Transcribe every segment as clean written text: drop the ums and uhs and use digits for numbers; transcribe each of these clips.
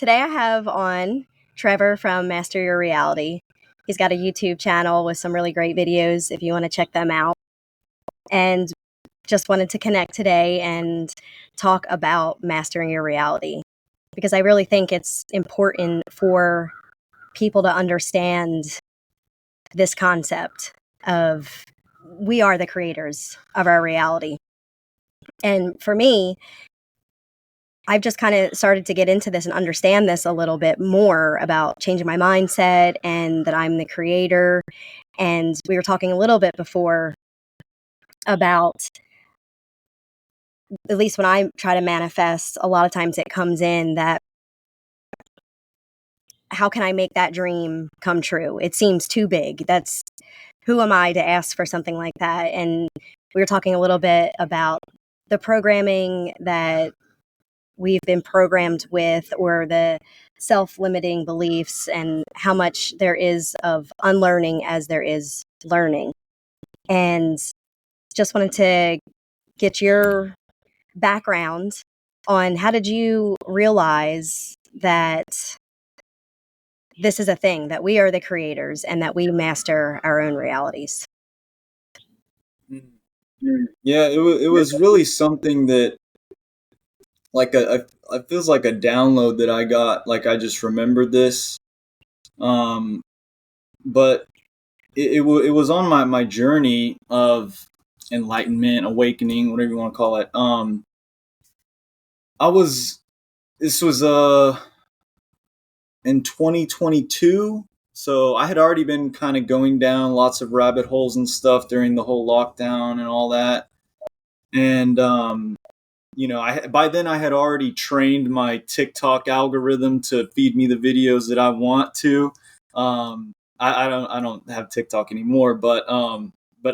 today I have on Trevor from Master Reality. He's got a YouTube channel with some really great videos if you want to check them out. And just wanted to connect today and talk about mastering your reality because I really think it's important for people to understand this concept of we are the creators of our reality. And for me, I've just kind of started to get into this and understand this a little bit more about changing my mindset and that I'm the creator. And we were talking a little bit before about, at least when I try to manifest, a lot of times it comes in that how can I make that dream come true? It seems too big. Who am I to ask for something like that? And we were talking a little bit about the programming that we've been programmed with, or the self-limiting beliefs, and how much there is of unlearning as there is learning. And just wanted to get your background on how did you realize that this is a thing, that we are the creators and that we master our own realities. Yeah, it was really something that I feels like a download that I got. Like I just remembered this, but it was on my journey of enlightenment, awakening, whatever you want to call it. I was this was in 2022. So I had already been kind of going down lots of rabbit holes and stuff during the whole lockdown and all that. And by then I had already trained my TikTok algorithm to feed me the videos that I want to. I don't have TikTok anymore, but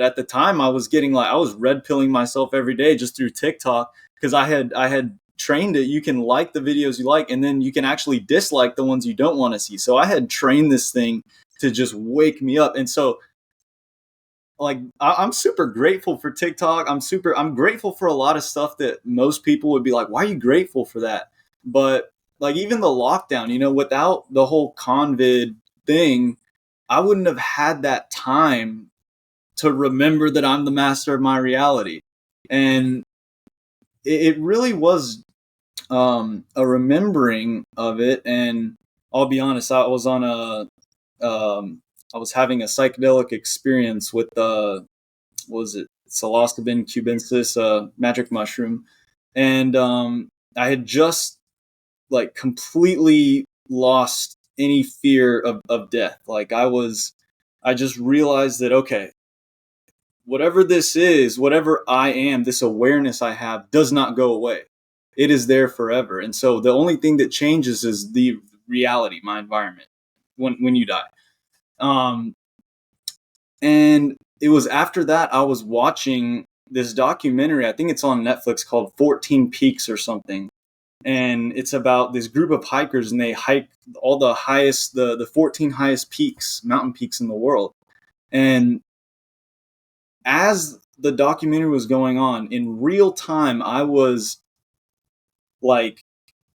at the time I was getting I was red pilling myself every day just through TikTok because I had trained it. You can like the videos you like, and then you can actually dislike the ones you don't want to see. So I had trained this thing to just wake me up, and so I'm super grateful for TikTok. I'm grateful for a lot of stuff that most people would be like, why are you grateful for that? But even the lockdown, without the whole COVID thing, I wouldn't have had that time to remember that I'm the master of my reality. And it really was a remembering of it. And I'll be honest, I was having a psychedelic experience with what was it, psilocybin cubensis, magic mushroom, and I had just completely lost any fear of death. I just realized that, okay, whatever this is, whatever I am, this awareness I have does not go away. It is there forever. And so the only thing that changes is the reality, my environment, when you die. And it was after that I was watching this documentary. I think it's on Netflix, called 14 Peaks or something. And it's about this group of hikers, and they hike all the 14 highest peaks, mountain peaks in the world. And as the documentary was going on, in real time, I was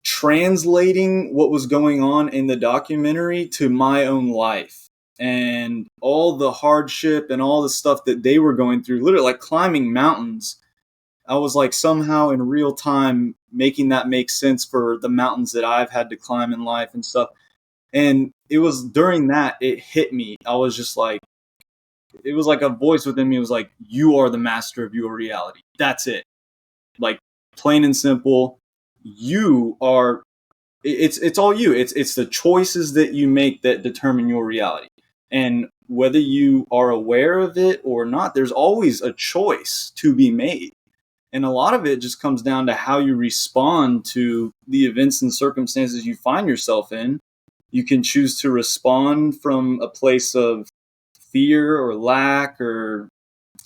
translating what was going on in the documentary to my own life, and all the hardship and all the stuff that they were going through, literally climbing mountains. I was somehow in real time making that make sense for the mountains that I've had to climb in life and stuff. And it was during that it hit me. I was just it was like a voice within me. It was like, you are the master of your reality. That's it. Plain and simple. You are. It's all you. It's the choices that you make that determine your reality. And whether you are aware of it or not, there's always a choice to be made. And a lot of it just comes down to how you respond to the events and circumstances you find yourself in. You can choose to respond from a place of fear or lack, or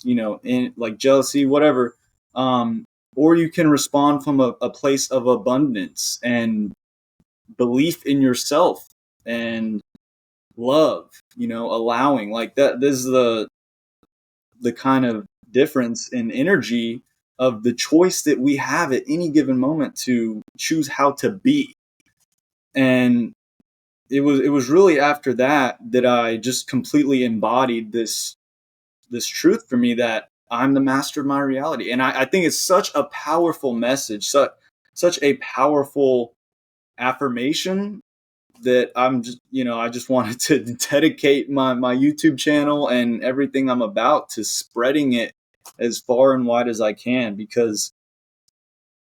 in jealousy, whatever, or you can respond from a place of abundance and belief in yourself and love, allowing. That this is the kind of difference in energy of the choice that we have at any given moment to choose how to be. And it was really after that that I just completely embodied this truth for me that I'm the master of my reality. And I think it's such a powerful message, such a powerful affirmation that I'm just, I just wanted to dedicate my YouTube channel and everything I'm about to spreading it as far and wide as I can, because,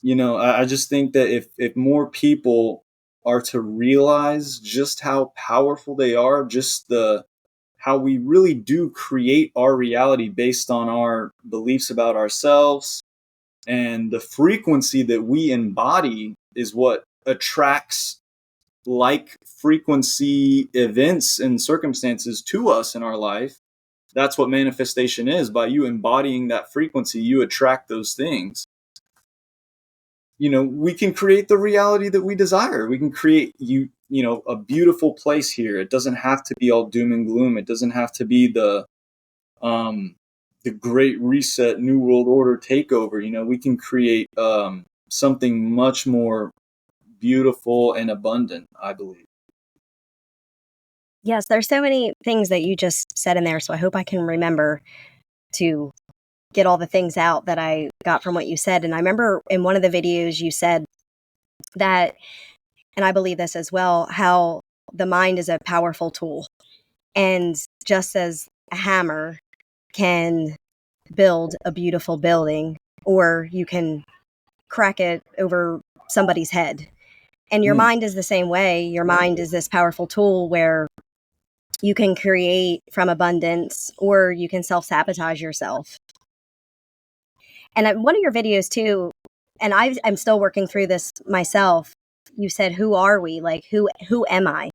I just think that if more people are to realize just how powerful they are, just how we really do create our reality based on our beliefs about ourselves, and the frequency that we embody is what attracts like frequency events and circumstances to us in our life. That's what manifestation is. By you embodying that frequency, you attract those things. We can create the reality that we desire. We can create a beautiful place here. It doesn't have to be all doom and gloom. It doesn't have to be the great reset, new world order takeover. We can create something much more beautiful and abundant, I believe. Yes, there's so many things that you just said in there, so I hope I can remember to get all the things out that I got from what you said. And I remember in one of the videos you said that, and I believe this as well, how the mind is a powerful tool. And just as a hammer can build a beautiful building, or you can crack it over somebody's head. And your mind is the same way. Your mind is this powerful tool where you can create from abundance, or you can self-sabotage yourself. And one of your videos too, and I'm still working through this myself, you said, who are we? Like, who am I?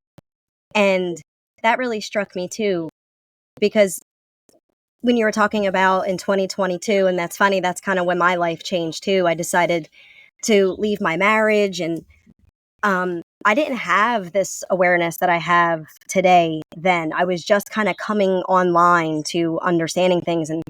And that really struck me too, because when you were talking about in 2022, and that's funny, that's kind of when my life changed too. I decided to leave my marriage, and I didn't have this awareness that I have today then. I was just kind of coming online to understanding things, and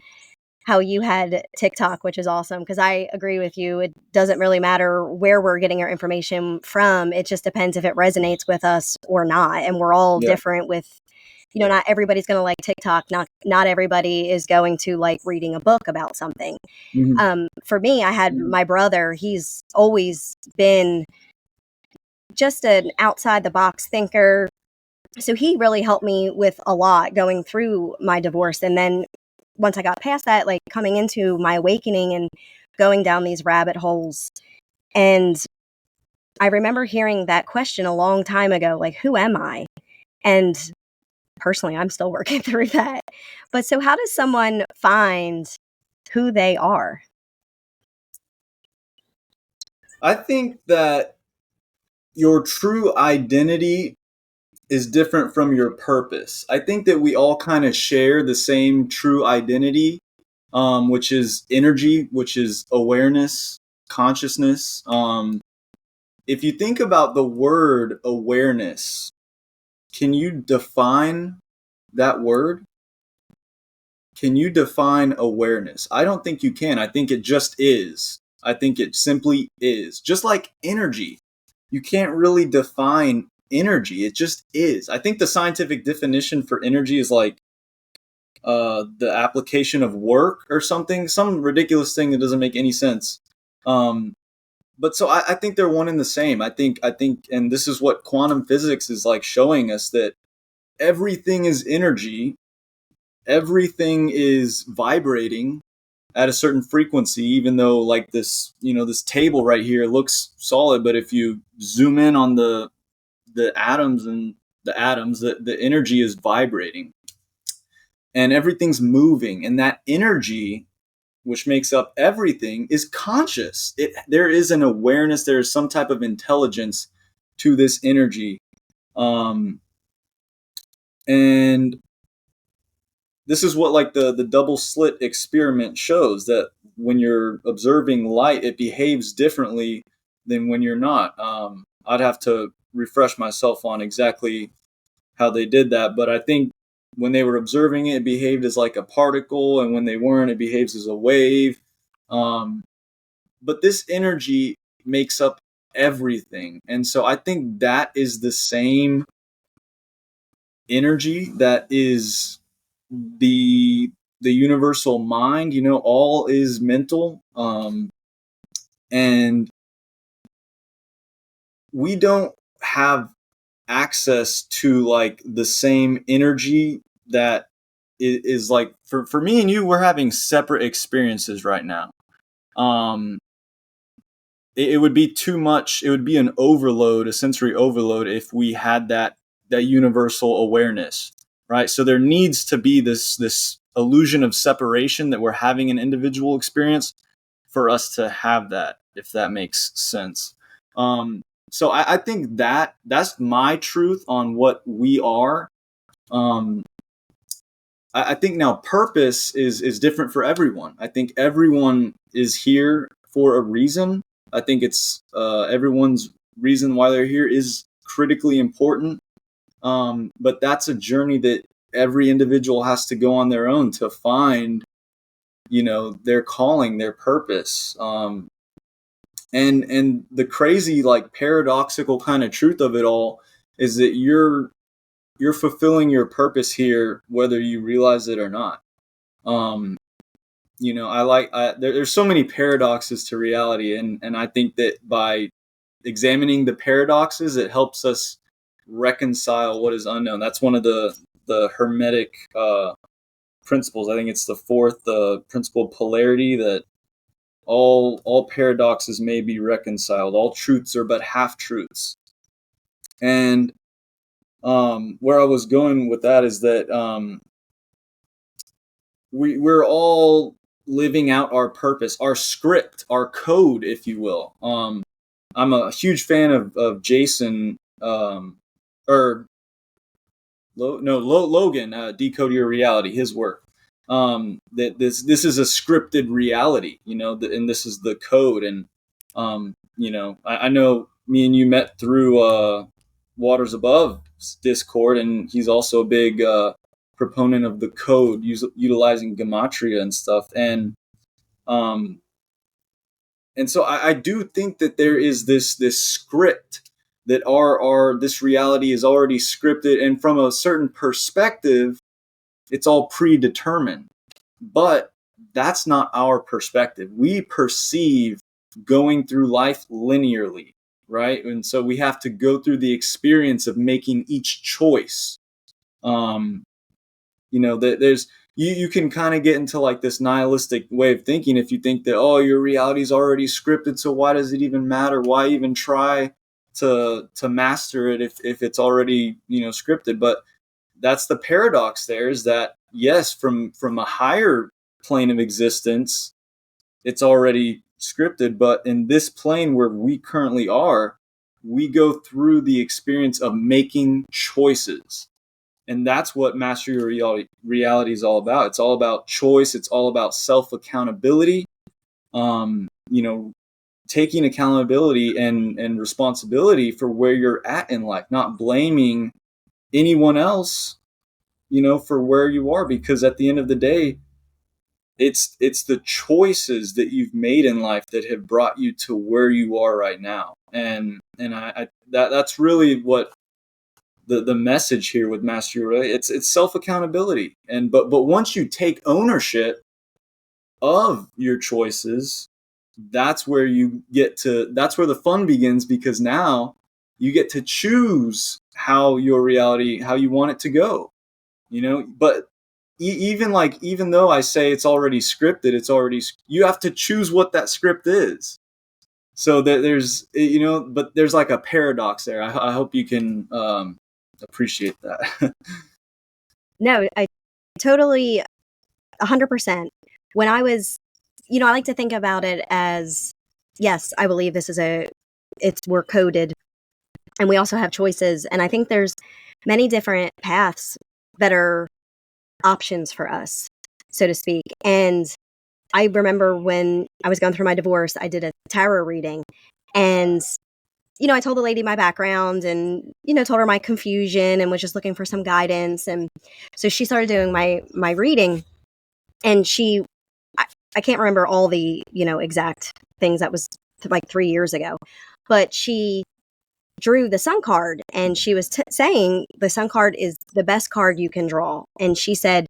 how you had TikTok, which is awesome, because I agree with you. It doesn't really matter where we're getting our information from. It just depends if it resonates with us or not. And we're all different with, not everybody's going to like TikTok. Not everybody is going to like reading a book about something. For me, I had my brother. He's always been just an outside the box thinker. So he really helped me with a lot going through my divorce. And then once I got past that, like coming into my awakening and going down these rabbit holes. And I remember hearing that question a long time ago, like, who am I? And personally, I'm still working through that. But so how does someone find who they are? I think that your true identity is different from your purpose. I think that we all kind of share the same true identity, which is energy, which is awareness, consciousness. If you think about the word awareness, can you define that word? Can you define awareness? I don't think you can. I think it just is. I think it simply is. Just like energy. You can't really define energy. It just is. I think the scientific definition for energy is like the application of work or something, some ridiculous thing that doesn't make any sense. But so I think they're one and the same. I think, and this is what quantum physics is like showing us, that everything is energy. Everything is vibrating at a certain frequency, even though like this, this table right here looks solid, but if you zoom in on the atoms and the atoms, the energy is vibrating and everything's moving, and that energy, which makes up everything, is conscious. There is an awareness, there is some type of intelligence to this energy. And this is what like the double slit experiment shows, that when you're observing light, it behaves differently than when you're not. I'd have to refresh myself on exactly how they did that, but I think when they were observing it, it behaved as like a particle, and when they weren't, it behaves as a wave. But this energy makes up everything. And so I think that is the same energy that is the universal mind. All is mental. And we don't have access to like the same energy that is like for me and you. We're having separate experiences right now. It would be too much. It would be an overload, a sensory overload, if we had that universal awareness, right? So there needs to be this illusion of separation that we're having an individual experience for us to have that, if that makes sense. So I think that's my truth on what we are. I think now purpose is different for everyone. I think everyone is here for a reason. I think it's everyone's reason why they're here is critically important. But that's a journey that every individual has to go on their own to find, their calling, their purpose. And the crazy, like, paradoxical kind of truth of it all is that you're fulfilling your purpose here, whether you realize it or not. There's so many paradoxes to reality, and I think that by examining the paradoxes, it helps us reconcile what is unknown. That's one of the Hermetic principles. I think it's the fourth principle of polarity, that all paradoxes may be reconciled. All truths are but half truths. And where I was going with that is that we're all living out our purpose, our script, our code, if you will. I'm a huge fan of Jason, Logan, Decode Your Reality, his work. That this is a scripted reality, and this is the code. And I know me and you met through Waters Above Discord, and he's also a big proponent of the code, utilizing gematria and stuff. And so I do think that there is this script, that our this reality is already scripted, and from a certain perspective, it's all predetermined. But that's not our perspective. We perceive going through life linearly, right? And so we have to go through the experience of making each choice. There's you can kind of get into like this nihilistic way of thinking if you think that, your reality is already scripted, so why does it even matter? Why even try to master it if it's already scripted? But that's the paradox there, is that yes, from a higher plane of existence, it's already scripted, but in this plane where we currently are, we go through the experience of making choices. And that's what Master Your Reality is all about. It's all about choice. It's all about self-accountability. Taking accountability and responsibility for where you're at in life, not blaming anyone else, for where you are, because at the end of the day, it's the choices that you've made in life that have brought you to where you are right now. And that's really what the message here with Master Your Reality. It's self-accountability. But once you take ownership of your choices, that's where that's where the fun begins, because now you get to choose how your reality, how you want it to go. But even though I say it's already scripted, you have to choose what that script is. So that but there's like a paradox there. I hope you can appreciate that. No, I totally 100%. When I was, I like to think about it as, yes, I believe we're coded, and we also have choices. And I think there's many different paths that are options for us, so to speak. And I remember when I was going through my divorce, I did a tarot reading, and I told the lady my background, and told her my confusion, and was just looking for some guidance. And so she started doing my reading, and I can't remember all the exact things. That was like 3 years ago, but she drew the sun card, and she was saying the sun card is the best card you can draw. And she said,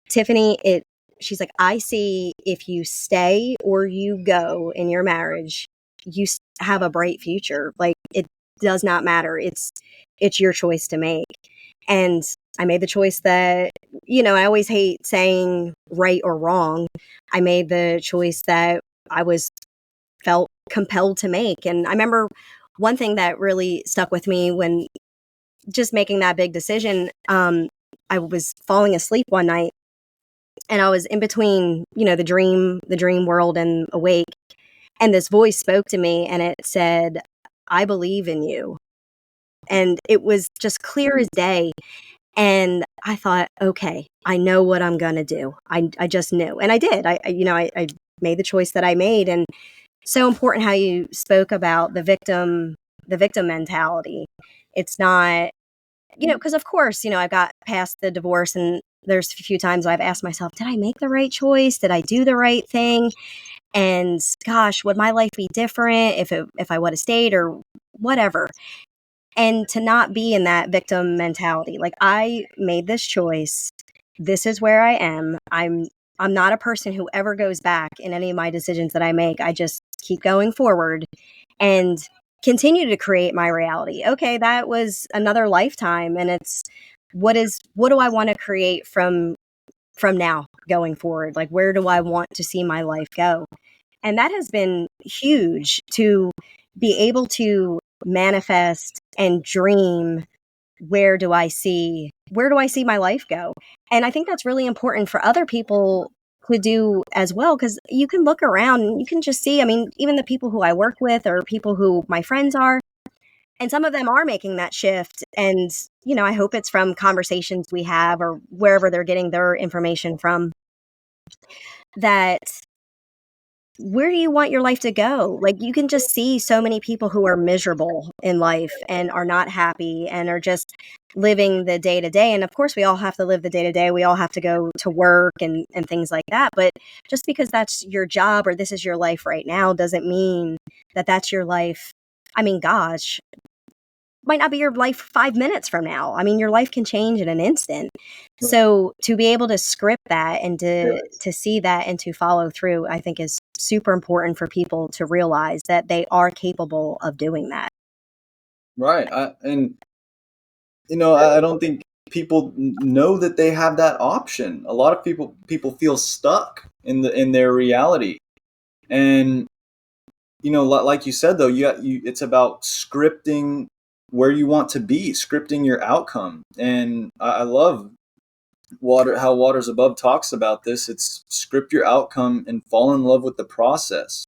Tiffany, she's like, I see if you stay or you go in your marriage, you have a bright future. Like, it does not matter. It's your choice to make. And I made the choice that, I always hate saying right or wrong. I made the choice that I felt compelled to make. And I remember one thing that really stuck with me when just making that big decision. I was falling asleep one night, and I was in between, the dream world and awake. And this voice spoke to me, and it said, I believe in you. And it was just clear as day. And I thought, okay, I know what I'm going to do. I just knew. And I did. I made the choice that I made. And so important how you spoke about the victim mentality. It's not, because of course, I've got past the divorce, and there's a few times I've asked myself, did I make the right choice? Did I do the right thing? And gosh, would my life be different if I would have stayed or whatever? And to not be in that victim mentality. Like, I made this choice. This is where I am. I'm not a person who ever goes back in any of my decisions that I make. I just keep going forward and continue to create my reality. Okay, that was another lifetime, and it's what do I want to create from now going forward? Like, where do I want to see my life go? And that has been huge, to be able to manifest and dream. Where do I see my life go? And I think that's really important for other people to do as well, because you can look around and you can just see, even the people who I work with or people who my friends are, and some of them are making that shift. And, I hope it's from conversations we have or wherever they're getting their information from, that where do you want your life to go? Like, you can just see so many people who are miserable in life and are not happy and are just living the day to day. And of course, we all have to live the day to day. We all have to go to work and things like that. But just because that's your job or this is your life right now doesn't mean that that's your life. Gosh, might not be your life 5 minutes from now. Your life can change in an instant. So to be able to script that and to see that and to follow through, I think is super important for people to realize that they are capable of doing that. Right. I don't think people know that they have that option. A lot of people feel stuck in their reality. And, like you said, though, it's about scripting where you want to be, scripting your outcome. And I love how Waters Above talks about this. It's script your outcome and fall in love with the process.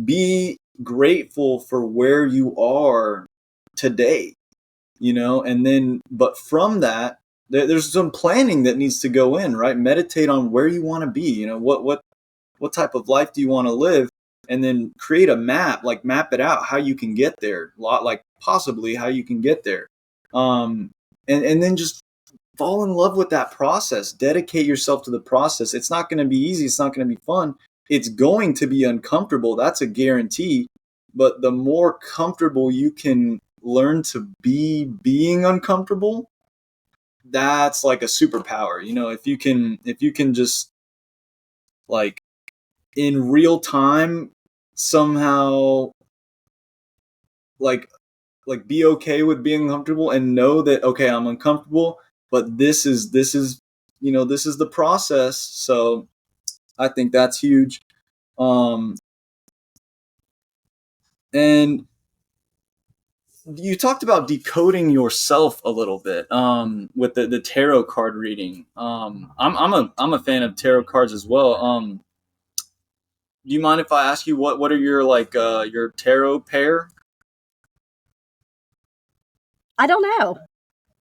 Be grateful for where you are today, and then, but from that, there's some planning that needs to go in, right? Meditate on where you want to be, what type of life do you want to live? And then create a map, like map it out how you can get there, like possibly how you can get there. And then just fall in love with that process, dedicate yourself to the process. It's not going to be easy. It's not going to be fun. It's going to be uncomfortable. That's a guarantee. But the more comfortable you can learn to be being uncomfortable, that's like a superpower. If you can just, like, in real time somehow, like be okay with being uncomfortable and know that, okay, I'm uncomfortable, but this is this is the process. So I think that's huge. And you talked about decoding yourself a little bit with the tarot card reading. I'm a fan of tarot cards as well. Do you mind if I ask you what are your your tarot pair? I don't know.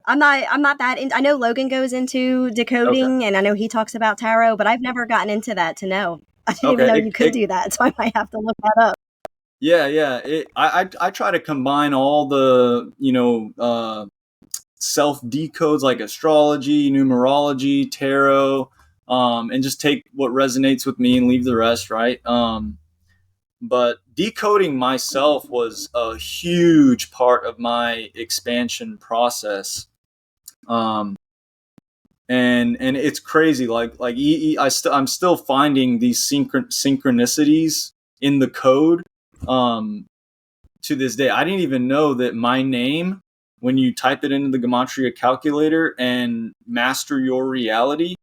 I'm not that in. I know Logan goes into decoding, Okay. and I know he talks about tarot, but I've never gotten into that to know. I didn't even know Okay. you could do that, so I might have to look that up. Yeah. I try to combine all the self decodes, like astrology, numerology, tarot, and just take what resonates with me and leave the rest, right? But decoding myself was a huge part of my expansion process. And it's crazy. I'm still finding these synchronicities in the code to this day. I didn't even know that my name, when you type it into the gematria calculator and master your reality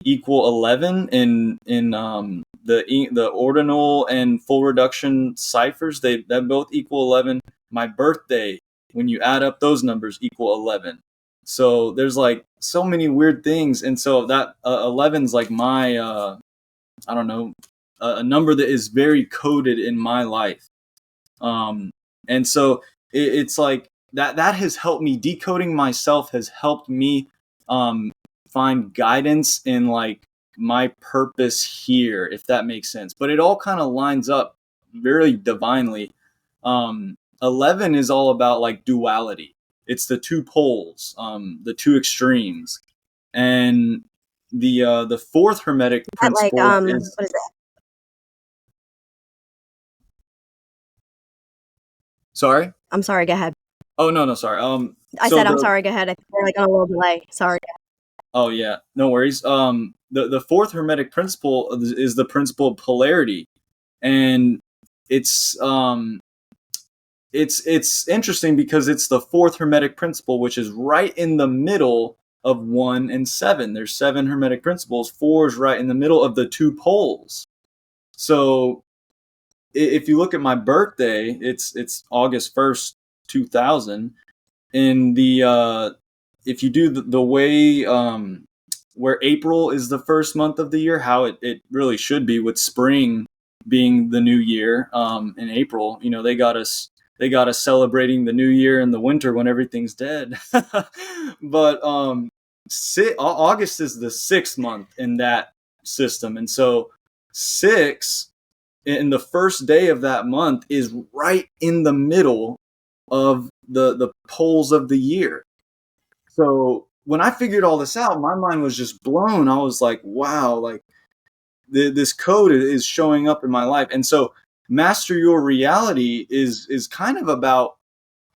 equal 11 in the ordinal and full reduction ciphers, that both equal 11. My birthday, when you add up those numbers, equal 11. So there's like so many weird things, and so that 11's like my I don't know, a number that is very coded in my life. And so it's like that has helped me. Decoding myself has helped me find guidance in like my purpose here, if that makes sense. But it all kind of lines up very divinely. 11 is all about like duality. It's the two poles, the two extremes, and the fourth hermetic That like principle is. what is it? Sorry. I'm sorry. Go ahead. Oh no, sorry. I So said I'm the sorry. Go ahead. I think we're like on a little delay. Sorry. Oh yeah, no worries. The fourth hermetic principle is the principle of polarity, and it's it's interesting because it's the fourth hermetic principle, which is right in the middle of 1 and 7. There's 7 hermetic principles. 4 is right in the middle of the two poles. So if you look at my birthday, it's August 1st, 2000. In the if you do the way where April is the first month of the year, how it really should be, with spring being the new year in April. You know, they got us celebrating the new year in the winter when everything's dead. But August is the 6th month in that system, and so 6 in the first day of that month is right in the middle of the poles of the year. So when I figured all this out, my mind was just blown. I was like, wow, like this code is showing up in my life. And so master your reality is kind of about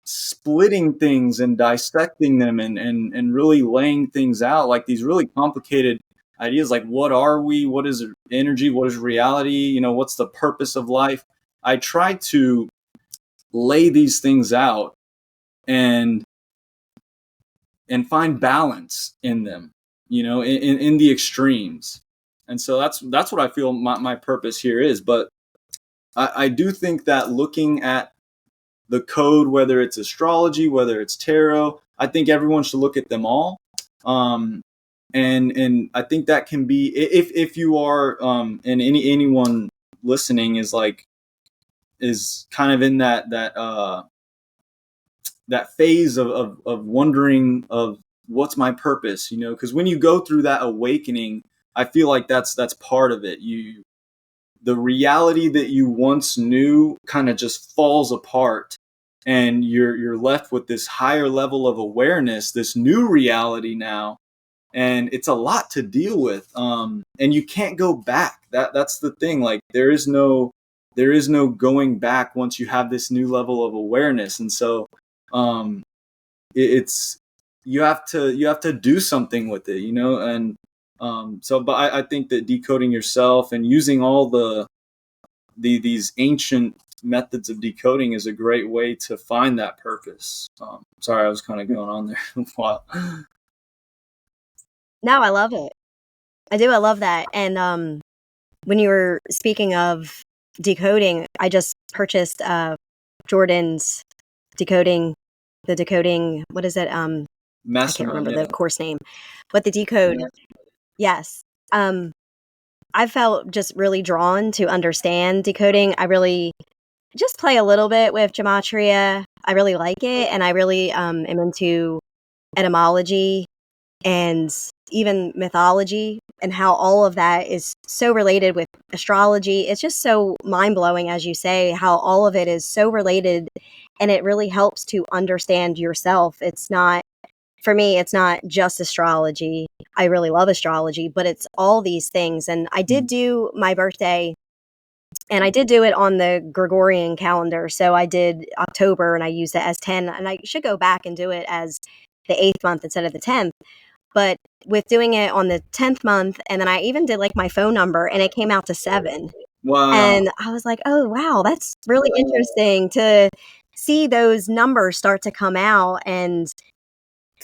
splitting things and dissecting them and really laying things out, like these really complicated ideas, like what are we, what is energy, what is reality, you know, what's the purpose of life. I try to lay these things out and find balance in them, you know, in the extremes. And so that's what I feel my purpose here is. But I do think that looking at the code, whether it's astrology, whether it's tarot, I think everyone should look at them all. And I think that can be, if you are and anyone listening is kind of in that phase of wondering of what's my purpose, you know, because when you go through that awakening, I feel like that's part of it. The reality that you once knew kind of just falls apart, and you're left with this higher level of awareness, this new reality now, and it's a lot to deal with. And you can't go back. That's the thing. Like there is no going back once you have this new level of awareness. And so um, it's you have to do something with it, you know. And but I think that decoding yourself and using all these ancient methods of decoding is a great way to find that purpose. Sorry, I was kind of going on there a while. No, I love it. I do. I love that. And when you were speaking of decoding, I just purchased Jordan's decoding. The decoding. What is it? I can't Mastermind, remember yeah. the course name, but the decode. Yes. I felt just really drawn to understand decoding. I really just play a little bit with gematria. I really like it, and I really am into etymology and even mythology, and how all of that is so related with astrology. It's just so mind-blowing, as you say, how all of it is so related, and it really helps to understand yourself. It's not, for me, it's not just astrology. I really love astrology, but it's all these things. And I did do my birthday And I did do it on the Gregorian calendar. So I did October and I used it as 10. And I should go back and do it as the 8th month instead of the 10th. But with doing it on the 10th month, and then I even did like my phone number and it came out to 7. Wow. And I was like, oh, wow, that's really interesting to see those numbers start to come out and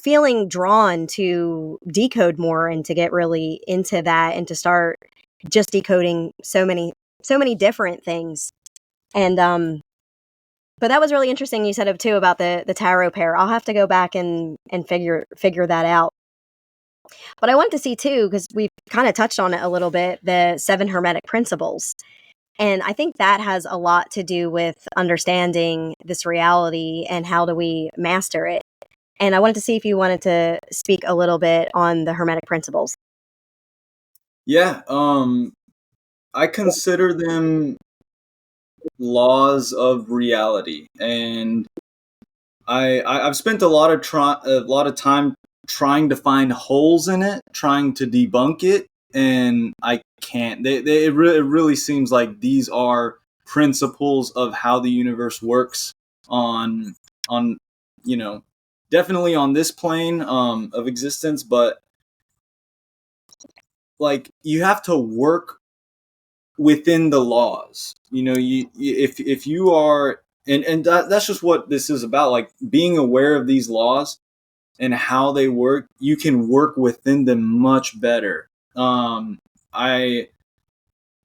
feeling drawn to decode more and to get really into that and to start just decoding so many different things. And but that was really interesting you said it too about the tarot pair. I'll have to go back and figure that out. But I wanted to see too, because we've kind of touched on it a little bit, the 7 hermetic principles. And I think that has a lot to do with understanding this reality and how do we master it. And I wanted to see if you wanted to speak a little bit on the hermetic principles. Yeah, I consider them laws of reality, and I've spent a lot of time trying to find holes in it, trying to debunk it, and I can't. It really seems like these are principles of how the universe works on you know definitely on this plane of existence, but like you have to work within the laws. If you are, and that's just what this is about, like being aware of these laws and how they work, you can work within them much better. I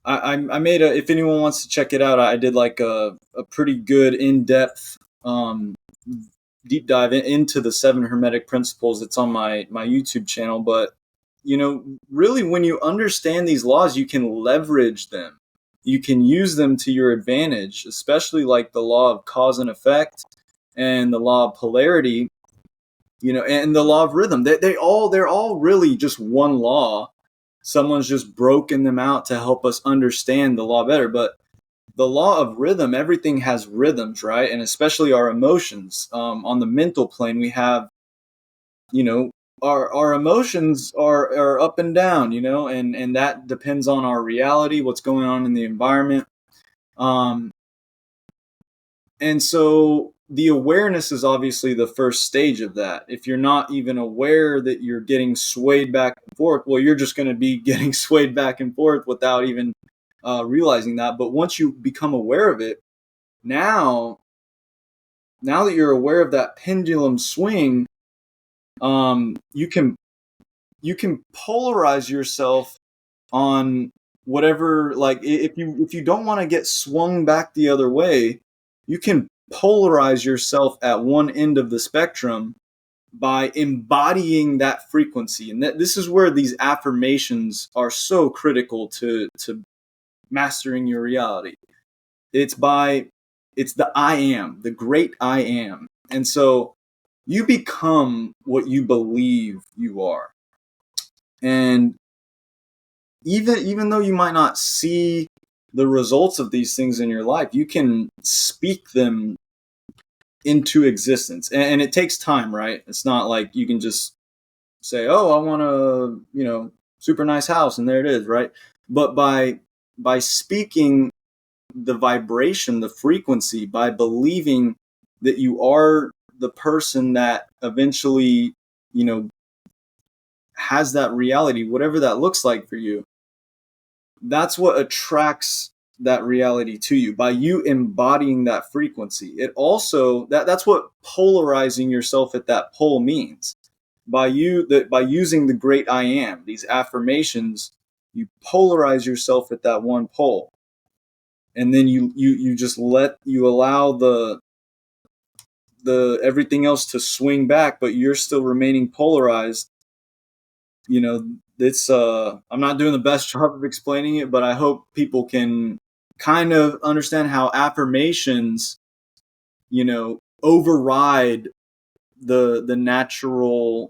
I made a, if anyone wants to check it out, I did like a pretty good in-depth deep dive into the 7 hermetic principles. It's on my YouTube channel. But really, when you understand these laws, you can leverage them. You can use them to your advantage, especially like the law of cause and effect and the law of polarity, and the law of rhythm. They're all really just one law. Someone's just broken them out to help us understand the law better. But the law of rhythm, everything has rhythms, right? And especially our emotions. On the mental plane, we have, our emotions are up and down, and that depends on our reality, what's going on in the environment. Um, and so the awareness is obviously the first stage of that. If you're not even aware that you're getting swayed back and forth, well, you're just going to be getting swayed back and forth without even realizing that. But once you become aware of it, now that you're aware of that pendulum swing, you can polarize yourself on whatever. Like if you don't want to get swung back the other way, you can polarize yourself at one end of the spectrum by embodying that frequency. And this is where these affirmations are so critical to mastering your reality. It's the I am, the great I am. And so you become what you believe you are. And even though you might not see the results of these things in your life, you can speak them into existence. And it takes time, right? It's not like you can just say, "Oh, I want a, super nice house," and there it is, right? But by speaking the vibration, the frequency, by believing that you are the person that eventually, has that reality, whatever that looks like for you, that's what attracts that reality to you, by you embodying that frequency. It also, that's what polarizing yourself at that pole means. By using the great I am, these affirmations, you polarize yourself at that one pole. And then you just allow the everything else to swing back, but you're still remaining polarized. It's I'm not doing the best job of explaining it, but I hope people can kind of understand how affirmations, override the natural,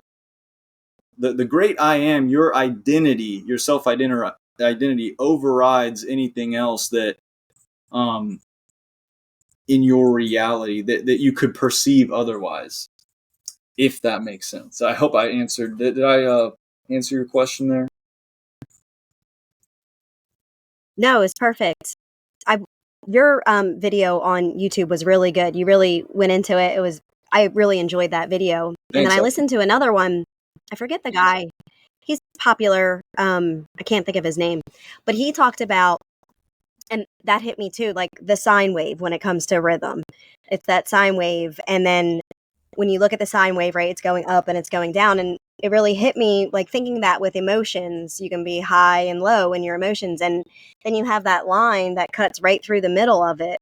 the great I am, your identity, your self identity overrides anything else that in your reality that you could perceive otherwise, if that makes sense. I hope I answered. Did I answer your question there? No, it's perfect. your video on YouTube was really good. You really went into it. I really enjoyed that video. And then Thanks. I listened to another one. I forget the guy. He's popular. I can't think of his name, but he talked about, and that hit me too, like the sine wave when it comes to rhythm. It's that sine wave. And then when you look at the sine wave, right, it's going up and it's going down. And it really hit me, like thinking that with emotions, you can be high and low in your emotions. And then you have that line that cuts right through the middle of it.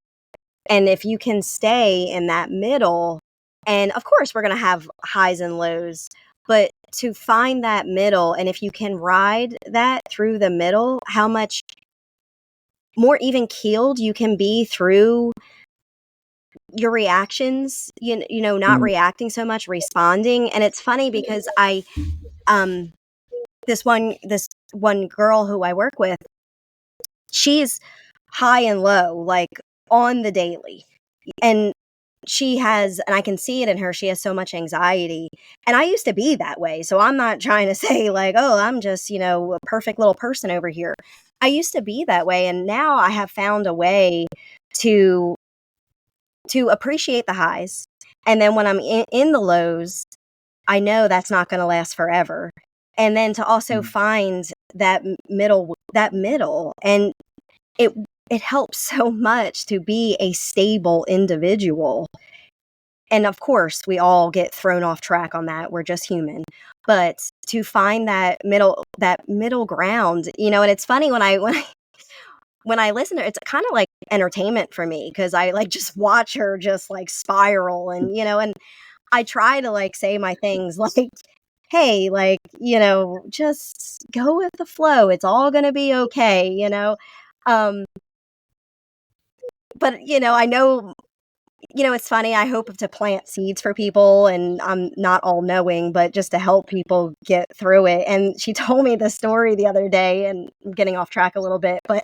And if you can stay in that middle, and of course, we're going to have highs and lows, but to find that middle, and if you can ride that through the middle, how much more even keeled you can be through your reactions, not reacting so much, responding. And it's funny because um this one girl who I work with, she's high and low, like on the daily. And and I can see it in her, she has so much anxiety. And I used to be that way. So I'm not trying to say like, oh, I'm just, a perfect little person over here. I used to be that way. And now I have found a way to appreciate the highs. And then when I'm in the lows, I know that's not going to last forever. And then to also find that middle, and it helps so much to be a stable individual. And of course, we all get thrown off track on that. We're just human. But to find that middle ground, and it's funny when I listen to it, it's kind of like entertainment for me, because I like just watch her just like spiral, and I try to like say my things like, hey, like, just go with the flow. It's all going to be okay. Um, but, I know, it's funny. I hope to plant seeds for people, and I'm not all knowing, but just to help people get through it. And she told me the story the other day, and I'm getting off track a little bit, but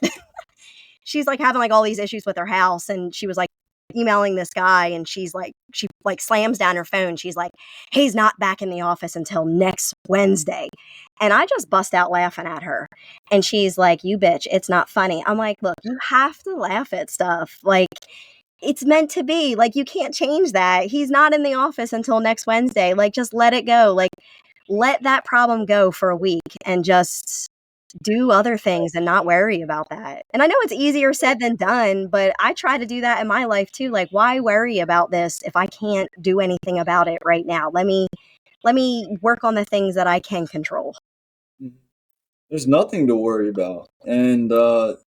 she's like having like all these issues with her house, and she was like emailing this guy, and she like slams down her phone. She's like, he's not back in the office until next Wednesday. And I just bust out laughing at her. And she's like, you bitch, it's not funny. I'm like, look, you have to laugh at stuff. Like, it's meant to be. Like, you can't change that. He's not in the office until next Wednesday. Like, just let it go. Like, let that problem go for a week and just do other things and not worry about that. And I know it's easier said than done, but I try to do that in my life too. Like, why worry about this if I can't do anything about it right now? Let me work on the things that I can control. There's nothing to worry about. And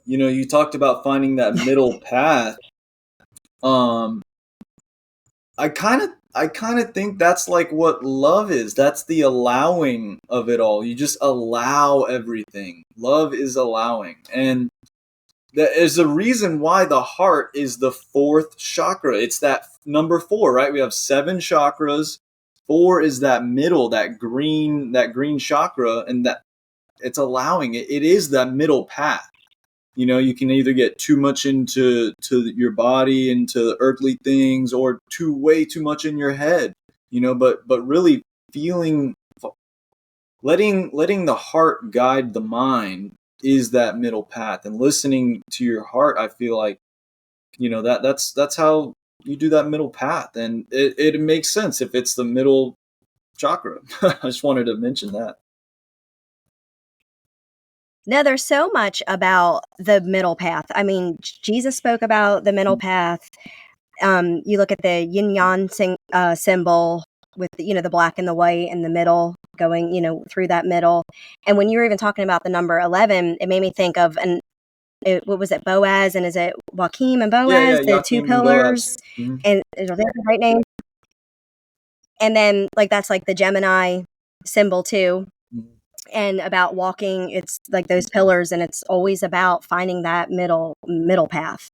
you talked about finding that middle path. Um I kind of think that's like what love is. That's the allowing of it all. You just allow everything. Love is allowing. And there is a reason why the heart is the fourth chakra. It's that number 4, right? We have 7 chakras. 4 is that middle, that green chakra, and that it's allowing it. It is that middle path. You can either get too much into your body, into earthly things, or way too much in your head. But really feeling, letting the heart guide the mind is that middle path, and listening to your heart. I feel like that's how you do that middle path, and it makes sense if it's the middle chakra. I just wanted to mention that. No, there's so much about the middle path. I mean, Jesus spoke about the middle path. You look at the yin yang symbol with the black and the white in the middle, going through that middle. And when you were even talking about the number 11, it made me think of what was it, Boaz, and is it Joachim and Boaz, Yeah, the two Joachim and pillars? Boaz. Mm-hmm. And is that the right name? And then like that's like the Gemini symbol too. Mm-hmm. And about walking, it's like those pillars, and it's always about finding that middle path.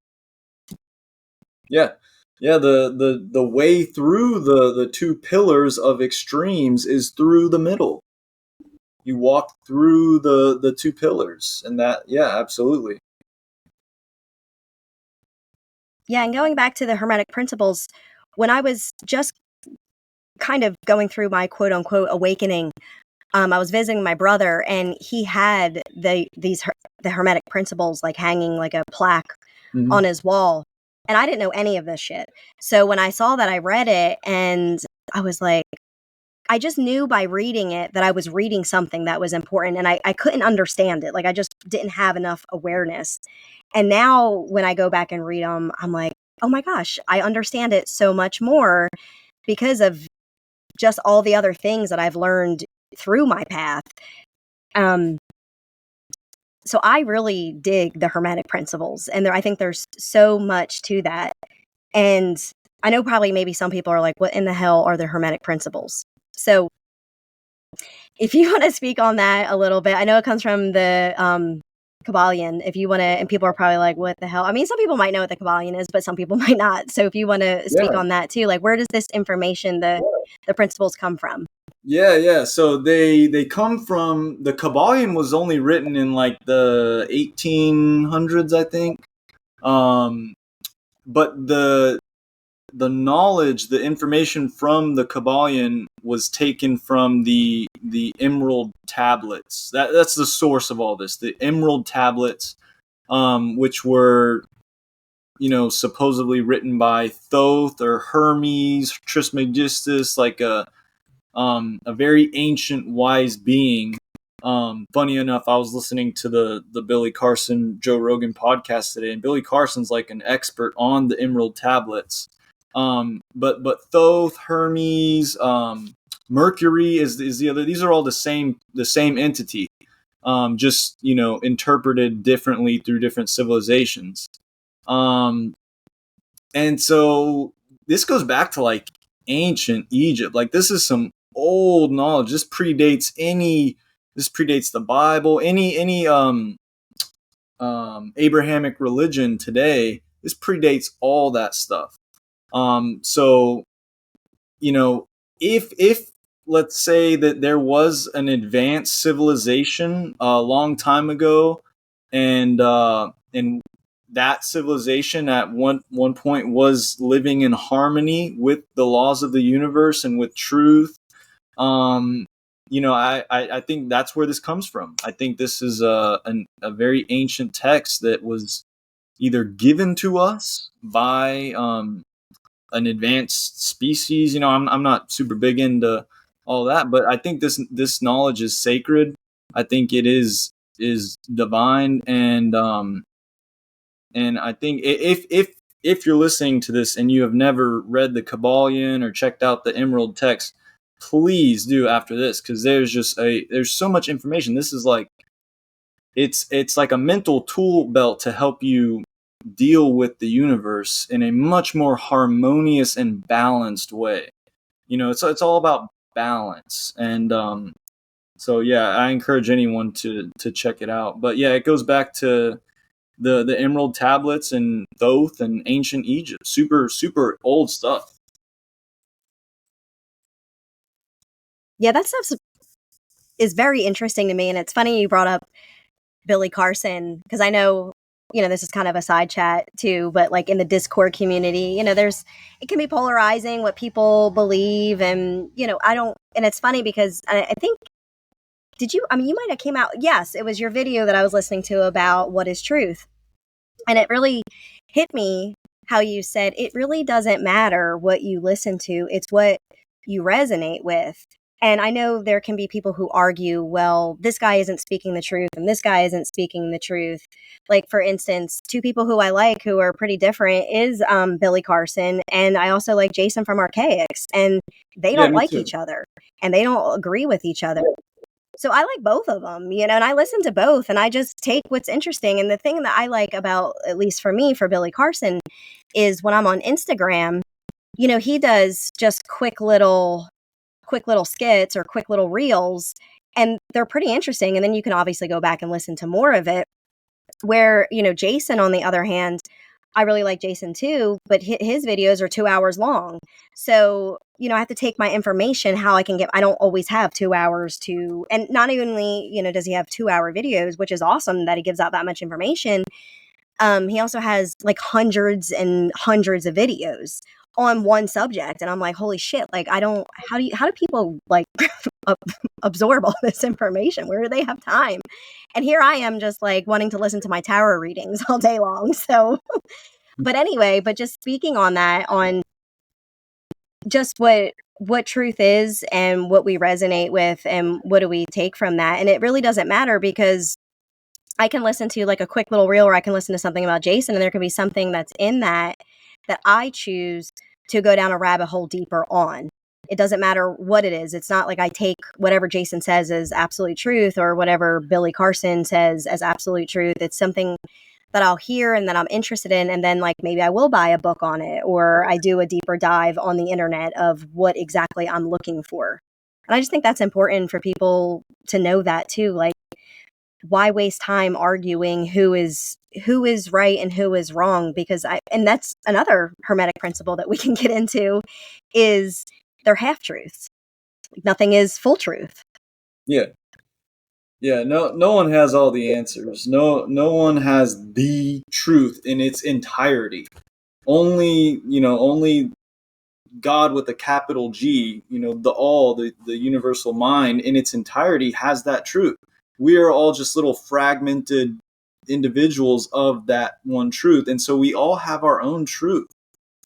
Yeah. The way through the 2 pillars of extremes is through the middle. You walk through the 2 pillars, and that, yeah, absolutely. Yeah, and going back to the Hermetic principles, when I was just kind of going through my quote unquote awakening, I was visiting my brother, and he had the Hermetic principles like hanging like a plaque on his wall, and I didn't know any of this shit. So when I saw that, I read it, and I was like, I just knew by reading it that I was reading something that was important, and I couldn't understand it. Like, I just didn't have enough awareness. And now when I go back and read them, I'm like, oh my gosh, I understand it so much more because of just all the other things that I've learned through my path. So I really dig the Hermetic principles, and I think there's so much to that. And I know probably maybe some people are like, what in the hell are the Hermetic principles? So if you want to speak on that a little bit, I know it comes from the Kabbalion. If you want to, and people are probably like, what the hell? I mean, some people might know what the Kabbalion is, but some people might not. So if you want to speak on that too, like, where does this information, the principles come from? Yeah. So they come from, the Kabbalion was only written in like the 1800s, I think. But the knowledge, the information from the Kabbalion was taken from the Emerald tablets. That's the source of all this. The Emerald tablets, which were, supposedly written by Thoth or Hermes Trismegistus, like a very ancient wise being. Funny enough, I was listening to the Billy Carson Joe Rogan podcast today, and Billy Carson's like an expert on the Emerald tablets. But Thoth, Hermes, Mercury is the other. These are all the same entity, just interpreted differently through different civilizations. And so this goes back to like ancient Egypt. Like, this is some old knowledge. This predates the Bible, any Abrahamic religion today. This predates all that stuff. So, if let's say that there was an advanced civilization a long time ago, and that civilization at one point was living in harmony with the laws of the universe and with truth, I think that's where this comes from. I think this is a very ancient text that was either given to us by an advanced species. I'm not super big into all that, but I think this knowledge is sacred. I think it is divine, and I think if you're listening to this and you have never read the Kabbalion or checked out the Emerald text, please do after this, because there's so much information. This is like, it's like a mental tool belt to help you deal with the universe in a much more harmonious and balanced way. It's all about balance. And so yeah, I encourage anyone to check it out. But yeah, it goes back to the Emerald tablets and Thoth and ancient Egypt. Super, super old stuff. Yeah, that stuff is very interesting to me. And it's funny you brought up Billy Carson, because I know, this is kind of a side chat too, but like in the Discord community, it can be polarizing what people believe. And, and it's funny because I think, you might have came out. Yes, it was your video that I was listening to about what is truth. And it really hit me how you said it really doesn't matter what you listen to. It's what you resonate with. And I know there can be people who argue, well, this guy isn't speaking the truth and this guy isn't speaking the truth. Like, for instance, two people who I like who are pretty different is Billy Carson, and I also like Jason from Archaics, and they don't like each other and they don't agree with each other. So I like both of them, and I listen to both, and I just take what's interesting. And the thing that I like about, at least for me, for Billy Carson, is when I'm on Instagram, he does just quick little skits or quick little reels, and they're pretty interesting. And then you can obviously go back and listen to more of it. Where, Jason, on the other hand, I really like Jason too, but his videos are 2 hours long. So, I have to take my information how I can I don't always have 2 hours to, and not only, does he have 2-hour videos, which is awesome that he gives out that much information. He also has like hundreds and hundreds of videos on one subject. And I'm like, holy shit, like, how do people like absorb all this information? Where do they have time? And here I am just like wanting to listen to my tarot readings all day long. So, but anyway, but just speaking on that, on just what truth is and what we resonate with and what do we take from that. And it really doesn't matter, because I can listen to like a quick little reel, or I can listen to something about Jason, and there can be something that's in that I choose to go down a rabbit hole deeper on. It doesn't matter what it is. It's not like I take whatever Jason says as absolute truth, or whatever Billy Carson says as absolute truth. It's something that I'll hear and that I'm interested in, and then like maybe I will buy a book on it, or I do a deeper dive on the internet of what exactly I'm looking for. And I just think that's important for people to know that too. Like, why waste time arguing who is right and who is wrong? Because and that's another hermetic principle that we can get into, is they're half truths. Nothing is full truth. Yeah. Yeah, no one has all the answers. No one has the truth in its entirety. Only God with a capital G, the universal mind in its entirety has that truth. We are all just little fragmented individuals of that one truth, and so we all have our own truth.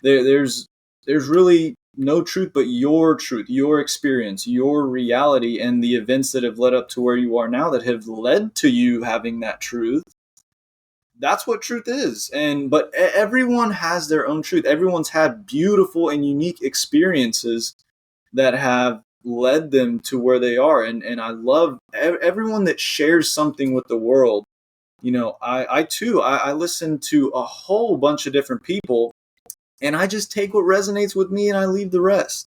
There's really no truth but your truth, your experience, your reality, and the events that have led up to where you are now that have led to you having that truth. That's what truth is. But everyone has their own truth. Everyone's had beautiful and unique experiences that have led them to where they are. And I love everyone that shares something with the world. I too, I listen to a whole bunch of different people, and I just take what resonates with me and I leave the rest.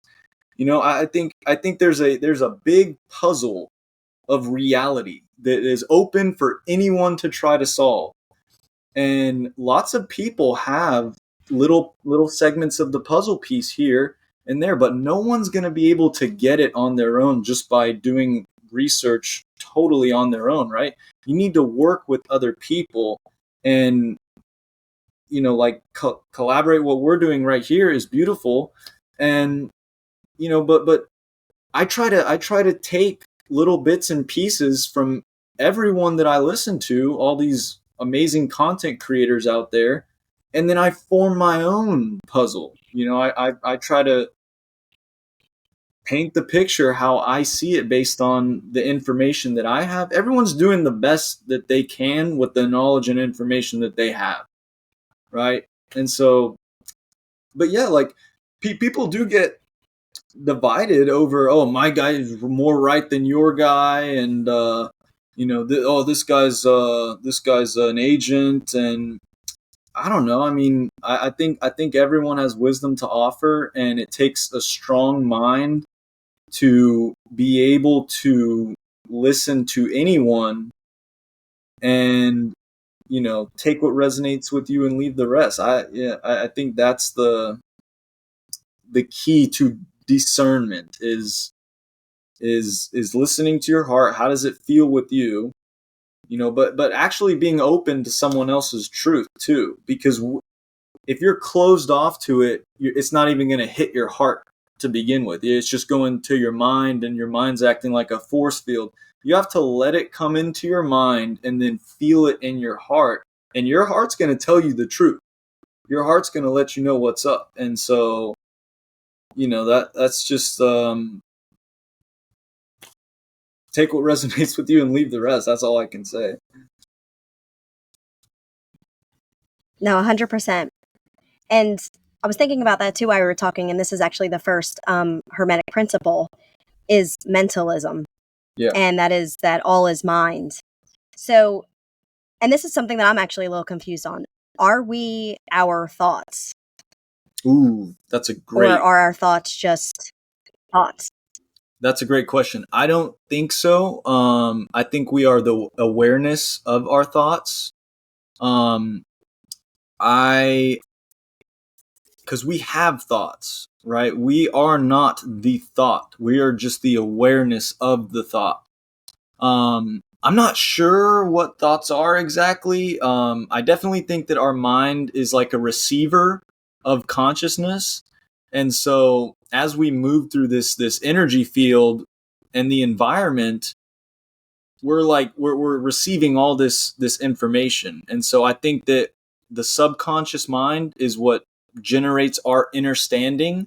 I think there's a big puzzle of reality that is open for anyone to try to solve. And lots of people have little segments of the puzzle piece here and there, but no one's going to be able to get it on their own just by doing research totally on their own, right? You need to work with other people, and like collaborate. What we're doing right here is beautiful, and but I try to take little bits and pieces from everyone that I listen to, all these amazing content creators out there, and then I form my own puzzle. I try to paint the picture how I see it based on the information that I have. Everyone's doing the best that they can with the knowledge and information that they have, right? And so, but yeah, like people do get divided over, oh, my guy is more right than your guy, and this guy's an agent, and I don't know. I mean, I think everyone has wisdom to offer, and it takes a strong mind to be able to listen to anyone and take what resonates with you and leave the rest. I think that's the key to discernment is listening to your heart. How does it feel with you? But actually being open to someone else's truth too, because if you're closed off to it, it's not even going to hit your heart to begin with. It's just going to your mind, and your mind's acting like a force field. You have to let it come into your mind and then feel it in your heart, and your heart's going to tell you the truth. Your heart's going to let you know what's up. And so that's just take what resonates with you and leave the rest. That's all I can say. No, 100%. And I was thinking about that too while we were talking, and this is actually the first hermetic principle, is mentalism. Yeah. And that is that all is mind. So, and this is something that I'm actually a little confused on. Are we our thoughts? Ooh, that's a great... Or are our thoughts just thoughts? That's a great question. I don't think so. I think we are the awareness of our thoughts. Because we have thoughts, right? We are not the thought. We are just the awareness of the thought. I'm not sure what thoughts are exactly. I definitely think that our mind is like a receiver of consciousness. And so as we move through this energy field, and the environment, we're receiving all this information. And so I think that the subconscious mind is what generates our understanding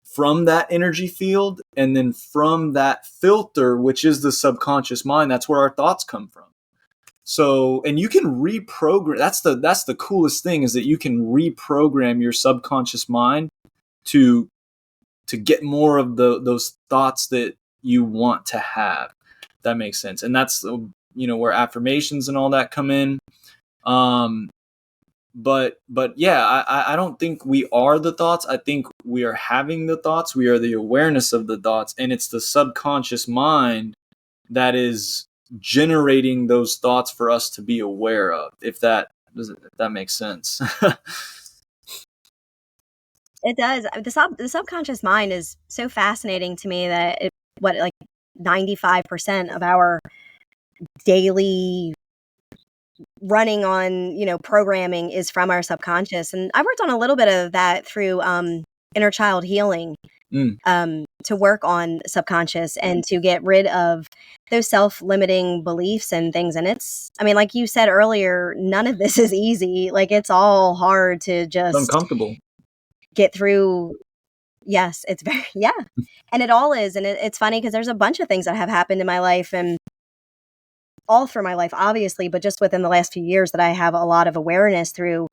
from that energy field, and then from that filter, which is the subconscious mind, that's where our thoughts come from. So, and you can reprogram. That's the coolest thing, is that you can reprogram your subconscious mind to get more of those thoughts that you want to have. That makes sense. And that's where affirmations and all that come in. But yeah, I don't think we are the thoughts. I think we are having the thoughts. We are the awareness of the thoughts, and it's the subconscious mind that is generating those thoughts for us to be aware of. If that makes sense. It does. The subconscious mind is so fascinating to me that 95% of our daily running on, programming is from our subconscious. And I worked on a little bit of that through inner child healing, to work on subconscious and to get rid of those self-limiting beliefs and things. And like you said earlier, none of this is easy. Like, it's all hard to just uncomfortable get through. Yes, it's very, yeah. And it all is. And it's funny because there's a bunch of things that have happened in my life, and all through my life, obviously, but just within the last few years that I have a lot of awareness through.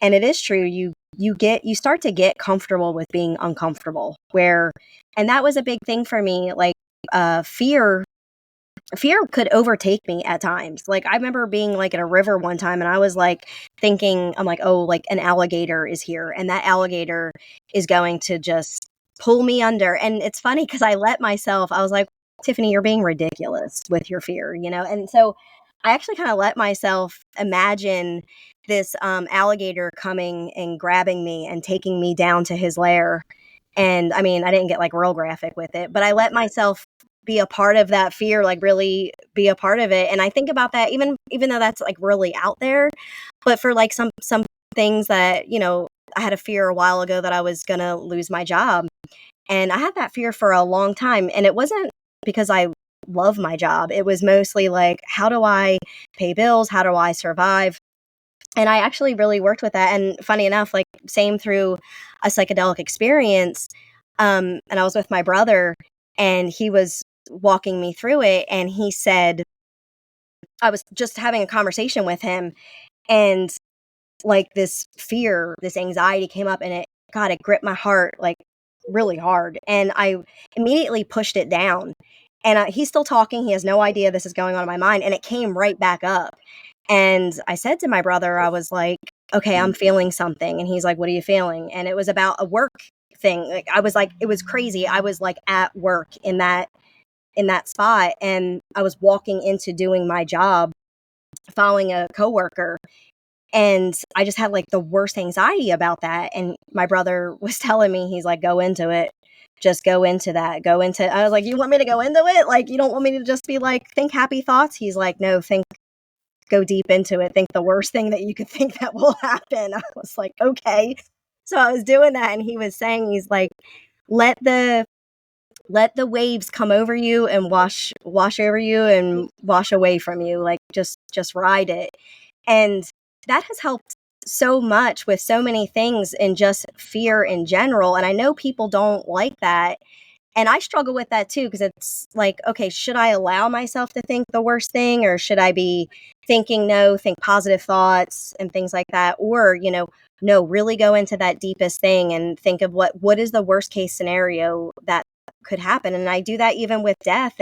And it is true. You start to get comfortable with being uncomfortable, and that was a big thing for me. Like, fear could overtake me at times. Like, I remember being like at a river one time, and I was like thinking, I'm like, oh, like an alligator is here, and that alligator is going to just pull me under. And it's funny because I was like, Tiffany, you're being ridiculous with your fear, And so I actually kind of let myself imagine this alligator coming and grabbing me and taking me down to his lair. And I mean, I didn't get like real graphic with it, but I let myself be a part of that fear, like really be a part of it. And I think about that even though that's like really out there, but for like some things that, I had a fear a while ago that I was going to lose my job. And I had that fear for a long time. And it wasn't because I love my job. It was mostly like, how do I pay bills? How do I survive? And I actually really worked with that. And funny enough, like, same through a psychedelic experience. And I was with my brother, and he was walking me through it. And he said, I was just having a conversation with him, and like this fear, this anxiety came up, and it gripped my heart like really hard. And I immediately pushed it down. And he's still talking. He has no idea this is going on in my mind. And it came right back up. And I said to my brother, I was like, okay, I'm feeling something. And he's like, what are you feeling? And it was about a work thing. Like, I was like, it was crazy. I was like at work in that spot. And I was walking into doing my job, following a coworker. And I just had like the worst anxiety about that. And my brother was telling me, he's like, go into it. Just go into that. I was like, you want me to go into it? Like, you don't want me to just be like, think happy thoughts? He's like, no, go deep into it. Think the worst thing that you could think that will happen. I was like, okay. So I was doing that. And he was saying, he's like, let the waves come over you and wash over you and wash away from you. Like, just ride it. And that has helped so much with so many things, and just fear in general. And I know people don't like that. And I struggle with that too, because it's like, okay, should I allow myself to think the worst thing, or should I be thinking, no, think positive thoughts and things like that? Or, no, really go into that deepest thing and think of what is the worst case scenario that could happen. And I do that even with death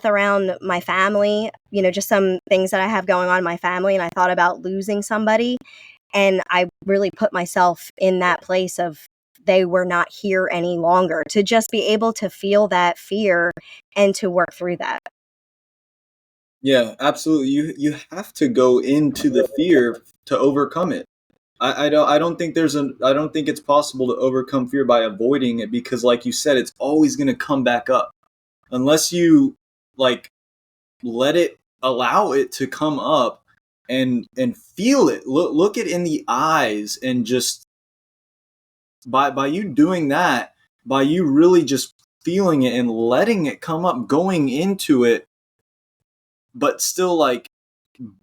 around my family, just some things that I have going on in my family. And I thought about losing somebody, and I really put myself in that place of, they were not here any longer, to just be able to feel that fear and to work through that. Yeah, absolutely. You have to go into the fear to overcome it. I don't think I don't think it's possible to overcome fear by avoiding it, because like you said, it's always going to come back up unless you like allow it to come up and feel it. Look it in the eyes, and just by you doing that, by you really just feeling it and letting it come up, going into it, but still like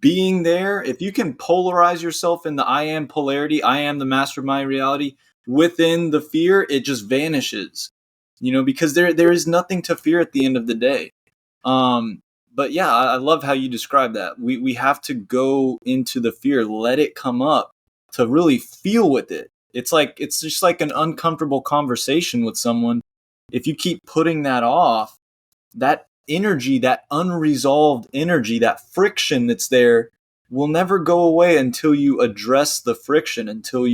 being there. If you can polarize yourself in the I am polarity, I am the master of my reality, within the fear, it just vanishes, because there is nothing to fear at the end of the day. But yeah, I love how you describe that. We have to go into the fear, let it come up, to really feel with it. It's just like an uncomfortable conversation with someone. If you keep putting that off, that energy, that unresolved energy, that friction that's there will never go away until you address the friction, until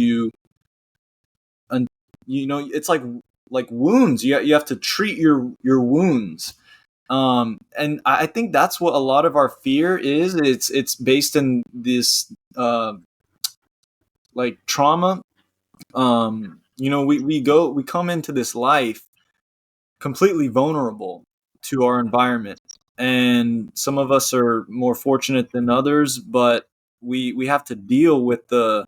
it's like wounds. You have to treat your wounds. And I think that's what a lot of our fear is. It's based in this like trauma. We come into this life completely vulnerable to our environment, and some of us are more fortunate than others, but we have to deal with the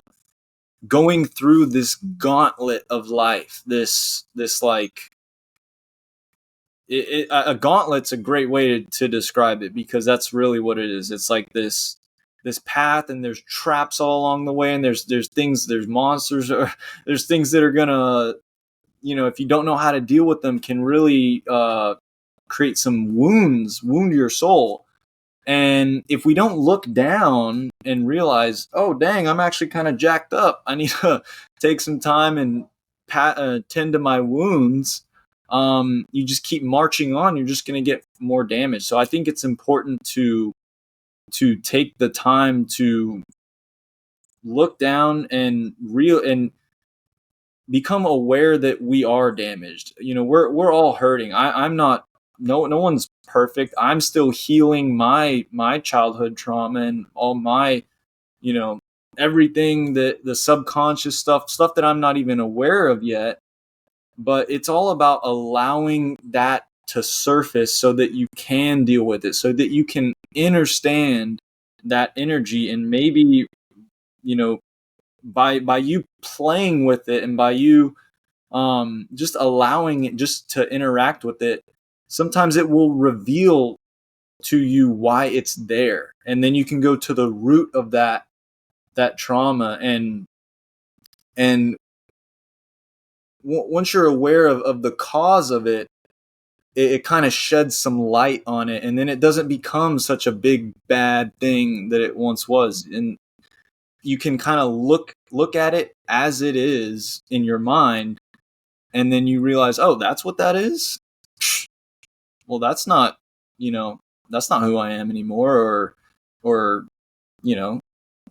going through this gauntlet of life. This like a gauntlet's a great way to describe it, because that's really what it is. It's like this path, and there's traps all along the way, and there's things, there's monsters, or there's things that are gonna, if you don't know how to deal with them, can really create some wound your soul. And if we don't look down and realize, oh dang, I'm actually kind of jacked up, I need to take some time and tend to my wounds, you just keep marching on, you're just going to get more damage. So I think it's important to take the time to look down and become aware that we are damaged. We're all hurting. I'm not, no one's perfect. I'm still healing my childhood trauma and all my, everything, that the subconscious stuff that I'm not even aware of yet. But it's all about allowing that to surface so that you can deal with it, so that you can understand that energy. And maybe, by you playing with it, and by you just allowing it just to interact with it, sometimes it will reveal to you why it's there, and then you can go to the root of that trauma. And once you're aware of the cause of it, it kind of sheds some light on it, and then it doesn't become such a big bad thing that it once was. And you can kind of look at it as it is in your mind, and then you realize, oh, that's what that is. Well, that's not, that's not who I am anymore, or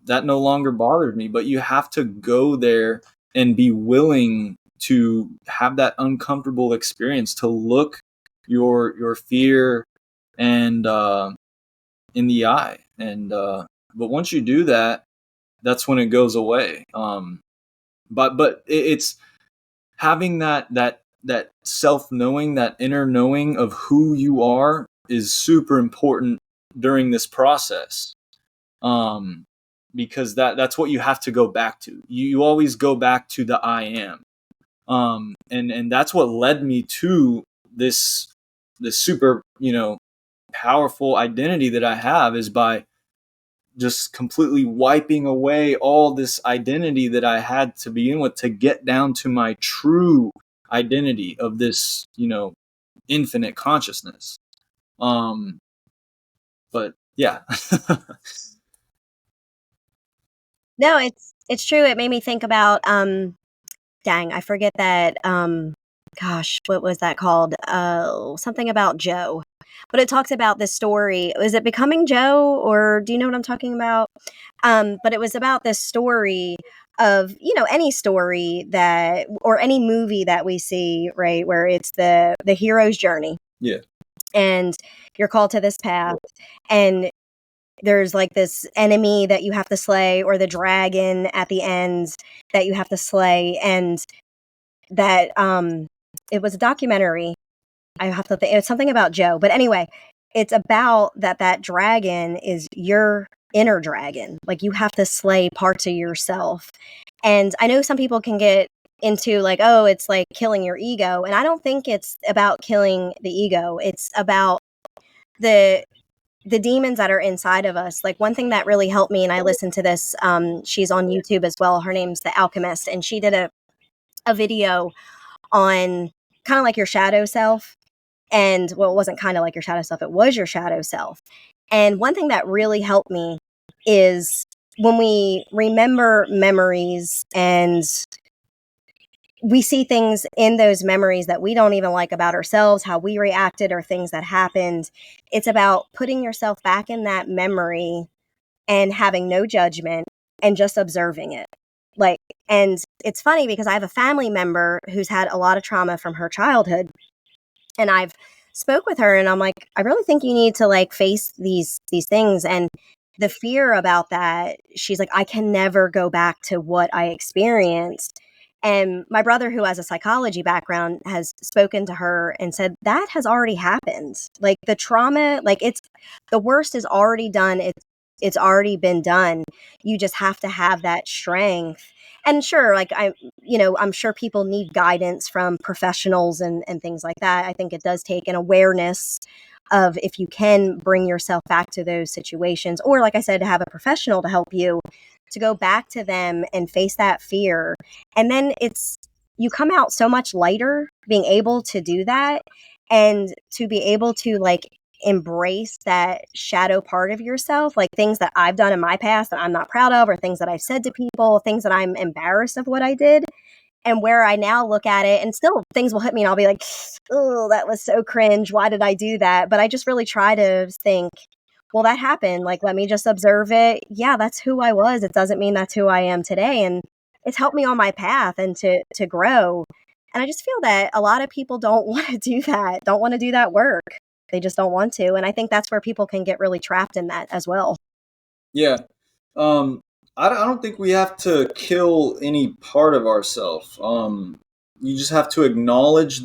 that no longer bothers me. But you have to go there and be willing to have that uncomfortable experience, to look your fear and in the eye. And but once you do that, that's when it goes away. But it's having that self knowing, that inner knowing of who you are, is super important during this process. Because that's what you have to go back to. You always go back to the I am. And that's what led me to this super, powerful identity that I have, is by just completely wiping away all this identity that I had to begin with, to get down to my true identity of this, infinite consciousness. But yeah. No, it's true. It made me think about dang, I forget that gosh, what was that called? Something about Joe. But it talks about this story. Is it Becoming Joe, or do you know what I'm talking about? But it was about this story of, any story that, or any movie that we see, right, where it's the hero's journey. Yeah. And you're called to this path, and there's like this enemy that you have to slay, or the dragon at the end that you have to slay. And that it was a documentary. I have to think, it's something about Joe, but anyway, it's about that dragon is your inner dragon. Like, you have to slay parts of yourself. And I know some people can get into like, oh, it's like killing your ego. And I don't think it's about killing the ego. It's about the demons that are inside of us. Like, one thing that really helped me, and I listened to this, she's on YouTube as well. Her name's The Alchemist, and she did a video on kind of like your shadow self. And well, it wasn't kind of like your shadow self, it was your shadow self. And one thing that really helped me is when we remember memories and we see things in those memories that we don't even like about ourselves, how we reacted or things that happened. It's about putting yourself back in that memory and having no judgment and just observing it. Like, and it's funny because I have a family member who's had a lot of trauma from her childhood, and I've spoke with her and I'm like, I really think you need to like face these things. And the fear about that, she's like, I can never go back to what I experienced. And my brother, who has a psychology background, has spoken to her and said that has already happened. Like, the trauma, like, it's the worst is already done. It's already been done. You just have to have that strength. And sure, like, I'm sure people need guidance from professionals and things like that. I think it does take an awareness of if you can bring yourself back to those situations, or like I said, to have a professional to help you to go back to them and face that fear. And then you come out so much lighter being able to do that, and to be able to like embrace that shadow part of yourself, like things that I've done in my past that I'm not proud of, or things that I've said to people, things that I'm embarrassed of what I did. And where I now look at it, and still things will hit me and I'll be like, oh, that was so cringe. Why did I do that? But I just really try to think, well, that happened. Like, let me just observe it. Yeah, that's who I was. It doesn't mean that's who I am today. And it's helped me on my path and to grow. And I just feel that a lot of people don't want to do that, don't want to do that work. They just don't want to. And I think that's where people can get really trapped in that as well. Yeah. I don't think we have to kill any part of ourselves. You just have to acknowledge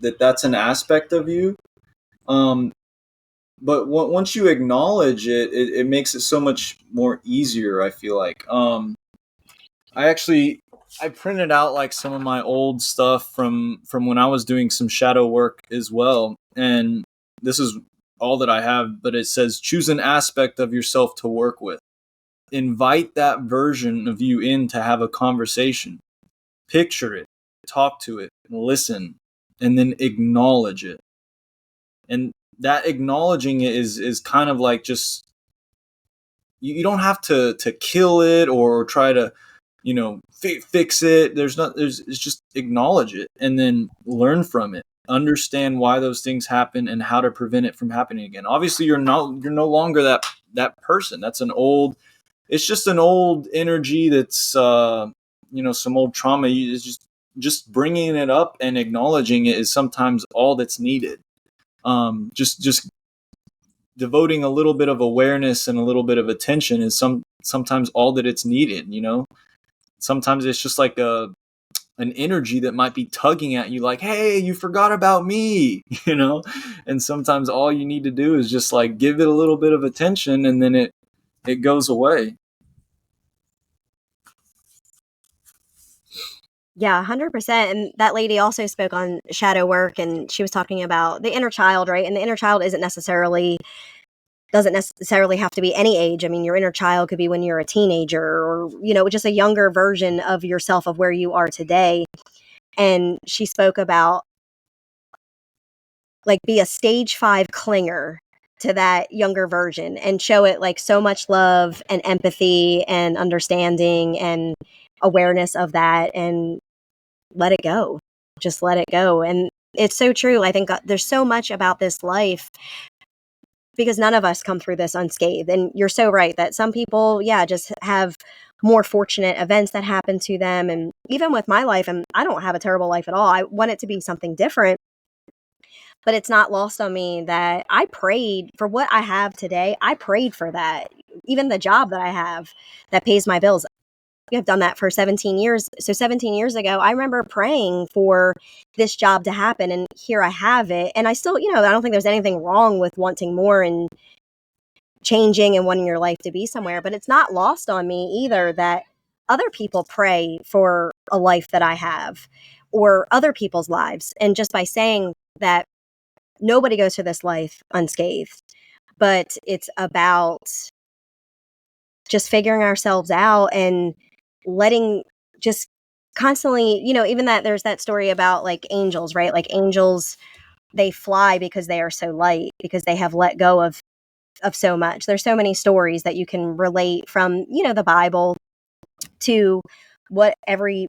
that's an aspect of you. But once you acknowledge it makes it so much more easier, I feel like. I printed out like some of my old stuff from when I was doing some shadow work as well, and this is all that I have, but it says choose an aspect of yourself to work with. Invite that version of you in to have a conversation. Picture it, talk to it, listen, and then acknowledge it. And that acknowledging it is kind of like just you don't have to kill it or try to fix it. It's just acknowledge it and then learn from it, understand why those things happen and how to prevent it from happening again. Obviously you're no longer that person. It's just an old energy that's some old trauma. It's just bringing it up and acknowledging it is sometimes all that's needed. Just devoting a little bit of awareness and a little bit of attention is sometimes all that it's needed. Sometimes it's just like an energy that might be tugging at you, like, hey, you forgot about me. And sometimes all you need to do is just like give it a little bit of attention, and then it goes away. Yeah, 100%. And that lady also spoke on shadow work, and she was talking about the inner child, right? And the inner child doesn't necessarily have to be any age. I mean, your inner child could be when you're a teenager, or, just a younger version of yourself of where you are today. And she spoke about like be a stage 5 clinger to that younger version and show it like so much love and empathy and understanding and awareness of that, and let it go. Just let it go. And it's so true. I think there's so much about this life because none of us come through this unscathed. And you're so right that some people, just have more fortunate events that happen to them. And even with my life, and I don't have a terrible life at all. I want it to be something different. But it's not lost on me that I prayed for what I have today. I prayed for that. Even the job that I have that pays my bills, I've done that for 17 years. So 17 years ago, I remember praying for this job to happen, and here I have it. And I still, I don't think there's anything wrong with wanting more and changing and wanting your life to be somewhere, but it's not lost on me either that other people pray for a life that I have or other people's lives. And just by saying that nobody goes through this life unscathed, but it's about just figuring ourselves out and letting just constantly, even that there's that story about like angels, right? Like angels, they fly because they are so light, because they have let go of so much. There's so many stories that you can relate from, the Bible to what every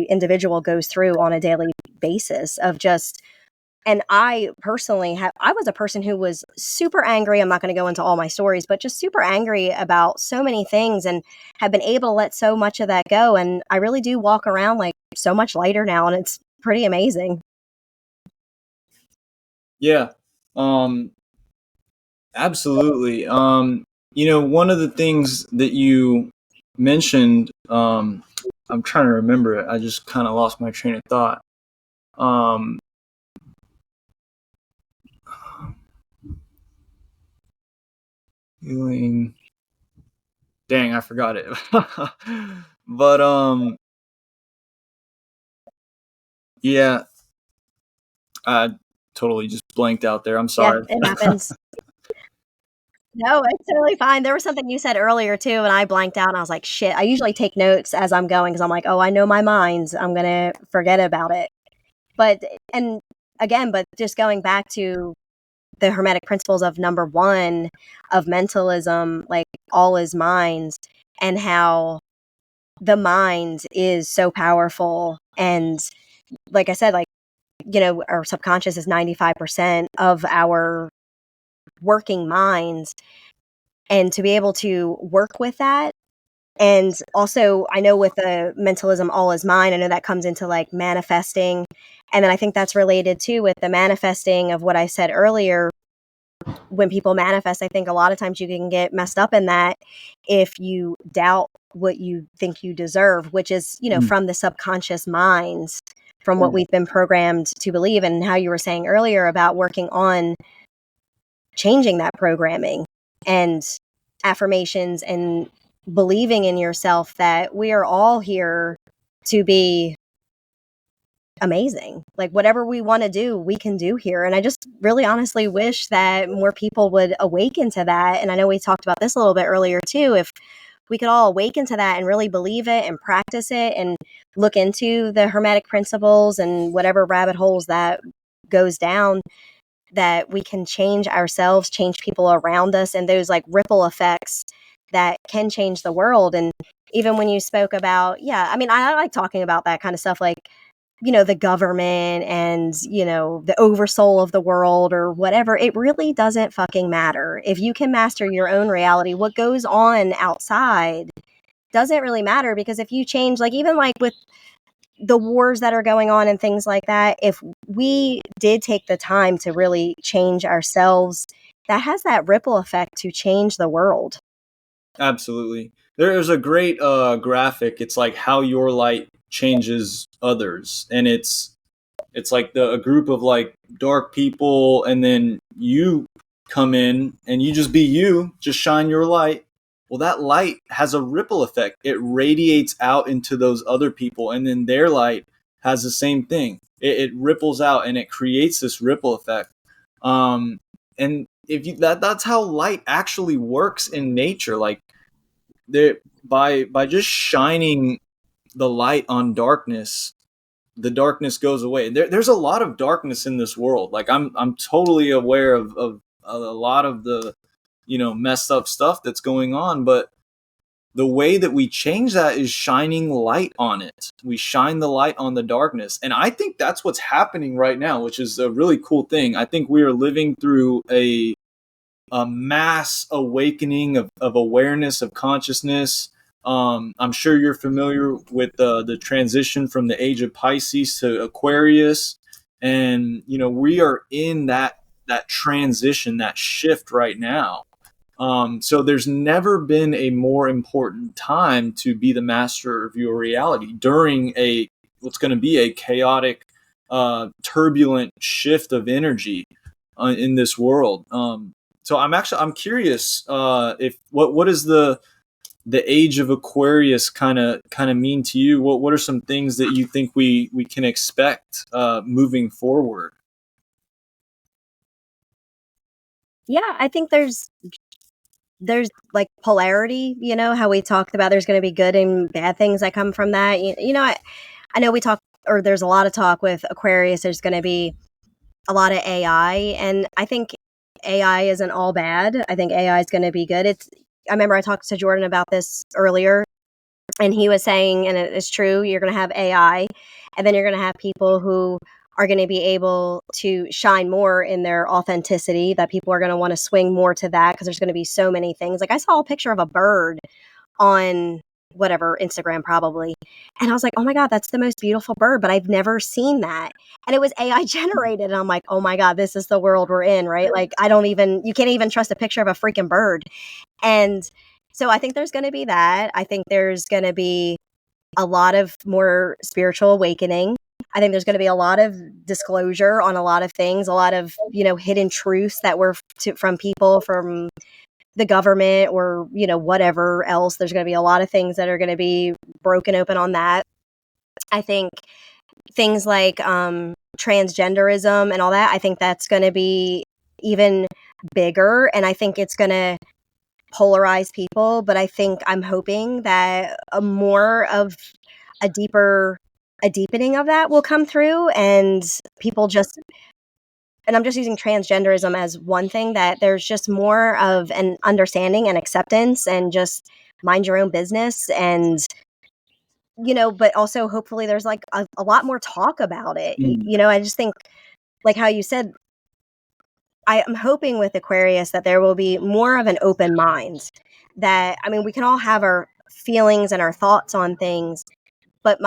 individual goes through on a daily basis of just. And I personally I was a person who was super angry. I'm not going to go into all my stories, but just super angry about so many things and have been able to let so much of that go. And I really do walk around like so much lighter now. And it's pretty amazing. Yeah. Absolutely. One of the things that you mentioned, I'm trying to remember it. I just kind of lost my train of thought. Um, Healing. Dang, I forgot it. But yeah, I totally just blanked out there. I'm Yeah, sorry. it happens. No, it's totally fine. There was something you said earlier too, and I blanked out and I was like, shit. I usually take notes as I'm going because I'm like, oh, I know my minds. I'm going to forget about it. But, and again, but just going back to the Hermetic principles of number one of mentalism, like all is mind, and how the mind is so powerful. And like I said, like, our subconscious is 95% of our working minds. And to be able to work with that. And also, I know with the mentalism, all is mine, I know that comes into like manifesting. And then I think that's related too with the manifesting of what I said earlier. When people manifest, I think a lot of times you can get messed up in that if you doubt what you think you deserve, which is, from the subconscious minds, from what we've been programmed to believe. And how you were saying earlier about working on changing that programming and affirmations and believing in yourself that we are all here to be amazing. Like whatever we want to do, we can do here. And I just really honestly wish that more people would awaken to that. And I know we talked about this a little bit earlier too. If we could all awaken to that and really believe it and practice it and look into the Hermetic principles and whatever rabbit holes that goes down, that we can change ourselves, change people around us, and those like ripple effects that can change the world. And even when you spoke about, yeah, I mean, I like talking about that kind of stuff, like, the government and, the oversoul of the world or whatever. It really doesn't fucking matter. If you can master your own reality, what goes on outside doesn't really matter, because if you change, like even like with the wars that are going on and things like that, if we did take the time to really change ourselves, that has that ripple effect to change the world. Absolutely. There's a great graphic. It's like how your light changes others, and it's like a group of like dark people, and then you come in and you just be you, just shine your light. Well, that light has a ripple effect. It radiates out into those other people, and then their light has the same thing. It ripples out and it creates this ripple effect. Um, and if you that's how light actually works in nature. Like there, by just shining the light on darkness, the darkness goes away. There's a lot of darkness in this world. Like I'm totally aware of a lot of the messed up stuff that's going on, but the way that we change that is shining light on it. We shine the light on the darkness, and I think that's what's happening right now, which is a really cool thing. I think we are living through a mass awakening of awareness, of consciousness. I'm sure you're familiar with the transition from the age of Pisces to Aquarius, and we are in that transition, that shift right now. So there's never been a more important time to be the master of your reality during what's going to be a chaotic, turbulent shift of energy in this world. So I'm curious if what is the age of Aquarius kind of mean to you? What are some things that you think we can expect moving forward? Yeah, I think there's like polarity, how we talked about there's going to be good and bad things that come from that. I know we talk, or there's a lot of talk with Aquarius. There's going to be a lot of AI, and I think AI isn't all bad. I think AI is going to be good. I remember I talked to Jordan about this earlier, and he was saying, and it's true, you're going to have AI, and then you're going to have people who are going to be able to shine more in their authenticity, that people are going to want to swing more to that because there's going to be so many things. Like I saw a picture of a bird on whatever, Instagram probably, and I was like, oh my God, that's the most beautiful bird, but I've never seen that. And it was AI generated, and I'm like, oh my God, this is the world we're in, right? Like you can't even trust a picture of a freaking bird. And so I think there's going to be that. I think there's going to be a lot of more spiritual awakening. I think there's going to be a lot of disclosure on a lot of things, a lot of, hidden truths that were from people, from the government, or, whatever else. There's going to be a lot of things that are going to be broken open on that. I think things like transgenderism and all that, I think that's going to be even bigger. And I think it's going to polarize people, but I think I'm hoping that more of a deepening of that will come through, and people just, and I'm just using transgenderism as one thing, that there's just more of an understanding and acceptance, and just mind your own business. And but also hopefully there's like a lot more talk about it. I just think, like how you said, I am hoping with Aquarius that there will be more of an open mind. That, I mean, we can all have our feelings and our thoughts on things, but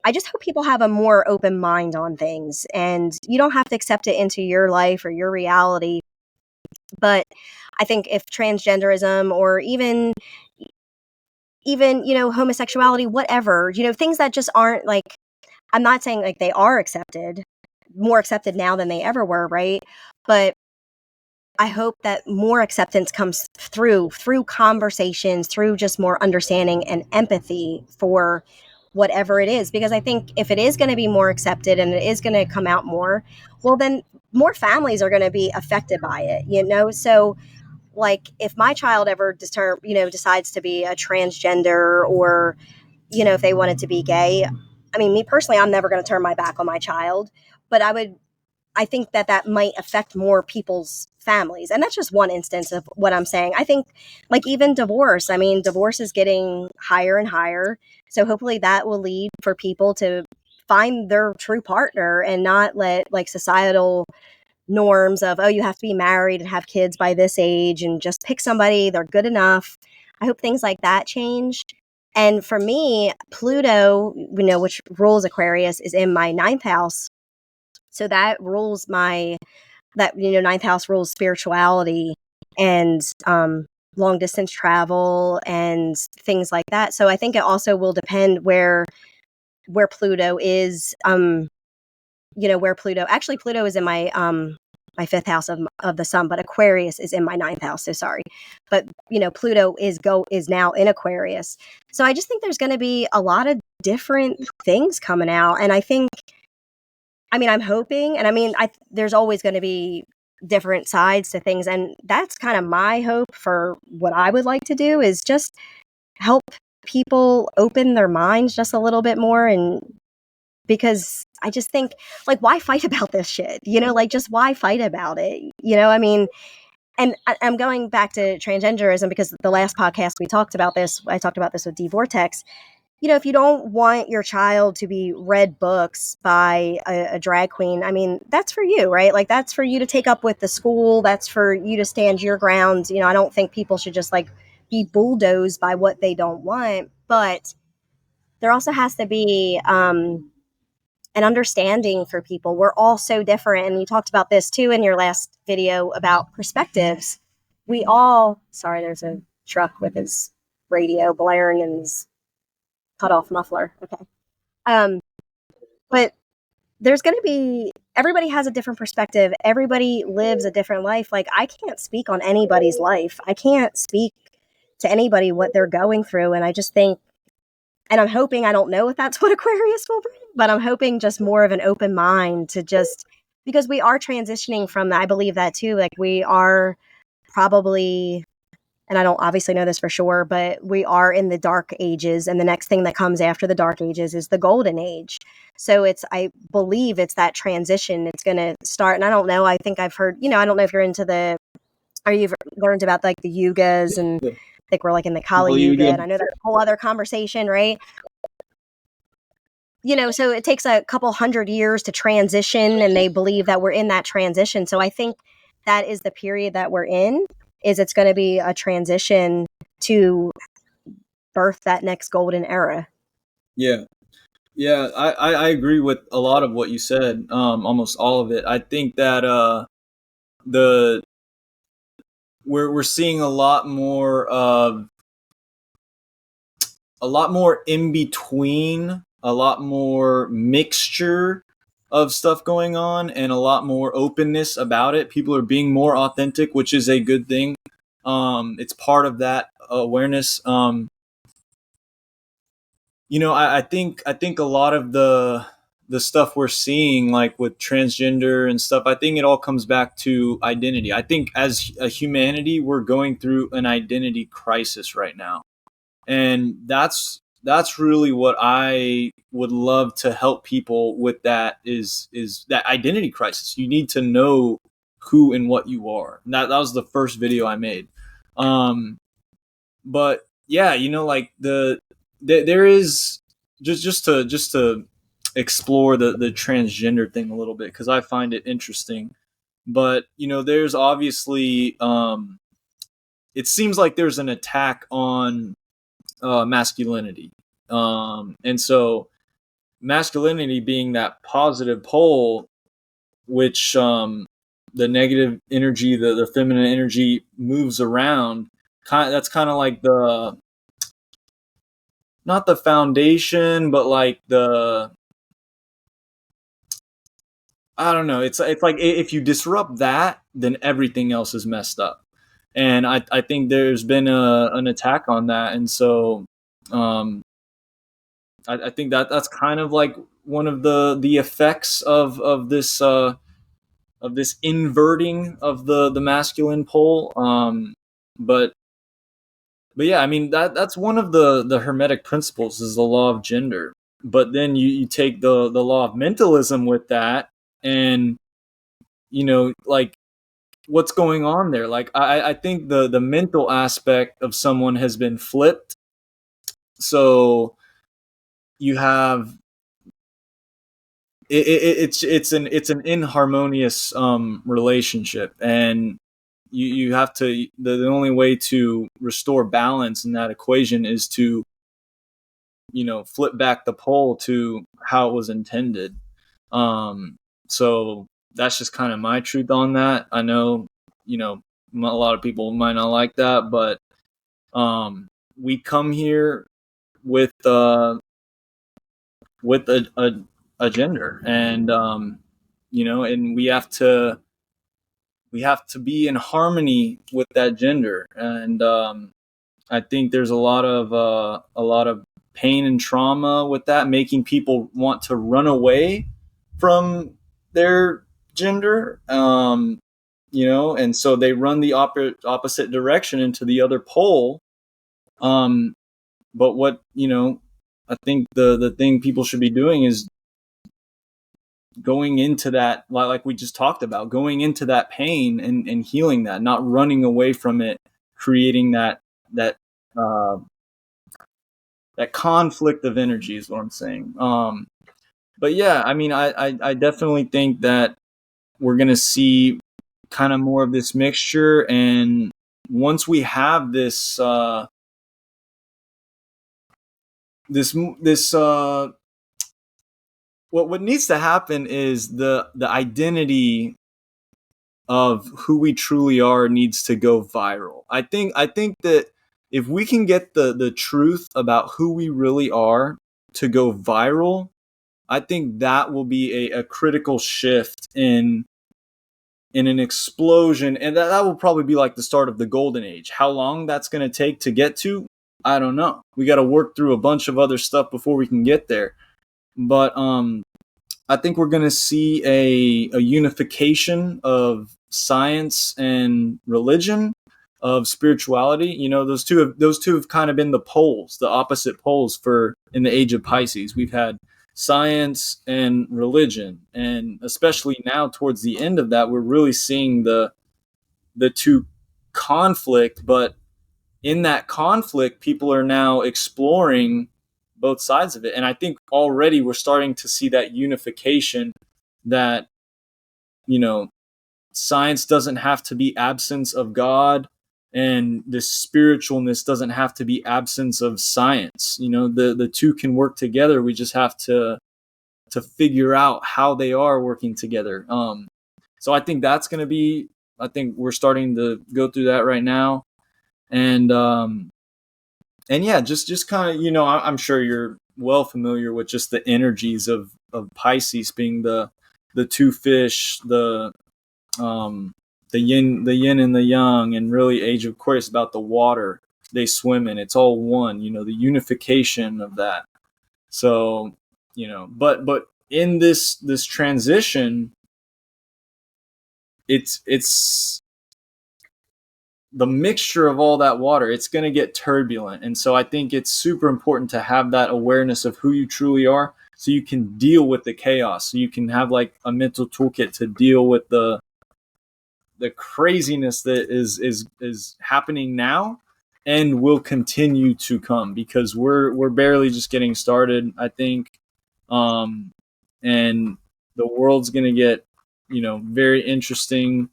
I just hope people have a more open mind on things, and you don't have to accept it into your life or your reality. But I think if transgenderism, or even homosexuality, whatever, things that just aren't like, I'm not saying like they are accepted, more accepted now than they ever were, right? But I hope that more acceptance comes through conversations, through just more understanding and empathy for whatever it is. Because I think if it is going to be more accepted and it is going to come out more, well, then more families are going to be affected by it. So, like, if my child ever decides to be a transgender, or if they wanted to be gay, I mean, me personally, I'm never going to turn my back on my child, but I think that might affect more people's families. And that's just one instance of what I'm saying. I think, like, even divorce, I mean, divorce is getting higher and higher. So hopefully that will lead for people to find their true partner, and not let like societal norms of, oh, you have to be married and have kids by this age, and just pick somebody, they're good enough. I hope things like that change. And for me, Pluto, which rules Aquarius, is in my ninth house. So that rules ninth house rules spirituality, and long distance travel and things like that. So I think it also will depend where Pluto is. Where Pluto is in my fifth house of the sun, but Aquarius is in my ninth house. So sorry, but Pluto is now in Aquarius. So I just think there's going to be a lot of different things coming out, and I think, I mean, I'm hoping, and I mean, there's always going to be different sides to things, and that's kind of my hope for what I would like to do, is just help people open their minds just a little bit more. And because I just think, like, why fight about this shit? Like, just why fight about it? I mean, and I'm going back to transgenderism because the last podcast we talked about this. I talked about this with D Vortex. If you don't want your child to be read books by a drag queen, I mean, that's for you, right? Like, that's for you to take up with the school. That's for you to stand your ground. I don't think people should just like be bulldozed by what they don't want. But there also has to be an understanding for people. We're all so different. And you talked about this too in your last video about perspectives. Sorry, there's a truck with his radio blaring and his cut off muffler. Okay. But there's going to be, everybody has a different perspective. Everybody lives a different life. Like, I can't speak on anybody's life. I can't speak to anybody what they're going through. And I just think, and I'm hoping, I don't know if that's what Aquarius will bring, but I'm hoping just more of an open mind to just, because we are transitioning from that. I believe that too. Like we are probably, and I don't obviously know this for sure, but we are in the dark ages, and the next thing that comes after the dark ages is the golden age. So I believe it's that transition. It's going to start, and I don't know. I think I've heard, I don't know if you're into or you've learned about like the yugas, and I think we're like in the Kali Yuga, and I know that's a whole other conversation, right? So it takes a couple hundred years to transition, and they believe that we're in that transition. So I think that is the period that we're in, is it's going to be a transition to birth that next golden era. Yeah. Yeah, I agree with a lot of what you said, almost all of it. I think that we're seeing a lot more in between, a lot more mixture of stuff going on, and a lot more openness about it. People are being more authentic, which is a good thing. It's part of that awareness. I think a lot of the stuff we're seeing, like with transgender and stuff, I think it all comes back to identity. I think as a humanity, we're going through an identity crisis right now, and that's really what I would love to help people with. That is that identity crisis. You need to know who and what you are. And that was the first video I made. But yeah, like there is just to explore the transgender thing a little bit, because I find it interesting. But there's obviously it seems like there's an attack on masculinity, and so masculinity being that positive pole, which the negative energy, the feminine energy moves around. That's kind of like not the foundation, but like I don't know. It's like if you disrupt that, then everything else is messed up. And I think there's been an attack on that, and so I think that's kind of like one of the effects of this inverting of the masculine pole. But yeah, I mean that's one of the hermetic principles, is the law of gender. But then you take the law of mentalism with that, and like what's going on there. Like I think the mental aspect of someone has been flipped. So you have it's an inharmonious relationship, and you have to, the only way to restore balance in that equation is to flip back the pole to how it was intended. So that's just kind of my truth on that. I know a lot of people might not like that, but we come here with a gender, and and we have to be in harmony with that gender. And I think there's a lot of pain and trauma with that, making people want to run away from their gender. And so they run the opposite direction into the other pole. But what I think the thing people should be doing is going into that, like we just talked about, going into that pain and healing that, not running away from it, creating that conflict of energy is what I'm saying. But yeah, I mean, I definitely think that we're going to see kind of more of this mixture. And once we have this, what needs to happen is the identity of who we truly are needs to go viral. I think that if we can get the truth about who we really are to go viral, I think that will be a critical shift in in an explosion, and that will probably be like the start of the golden age. How long that's going to take to get to, I don't know. We got to work through a bunch of other stuff before we can get there. But I think we're going to see a unification of science and religion, of spirituality. You know, those two have kind of been the poles, the opposite poles for in the age of Pisces. We've had science and religion, and especially now towards the end of that, we're really seeing the two conflict. But in that conflict, people are now exploring both sides of it, and I think already we're starting to see that unification, that, you know, science doesn't have to be absence of God, and the spiritualness doesn't have to be absence of science. You know, the two can work together. We just have to figure out how they are working together. So I think that's going to be, I think we're starting to go through that right now. And yeah, just kind of, you know, I'm sure you're well familiar with just the energies of Pisces being the two fish, the yin and the yang, and really Age of Aquarius about the water they swim in. It's all one, you know, the unification of that. So, you know, but in this transition, it's the mixture of all that water. It's going to get turbulent, and so I think it's super important to have that awareness of who you truly are, so you can deal with the chaos. So you can have like a mental toolkit to deal with the craziness that is happening now and will continue to come, because we're barely just getting started, I think. And the world's going to get, you know, very interesting,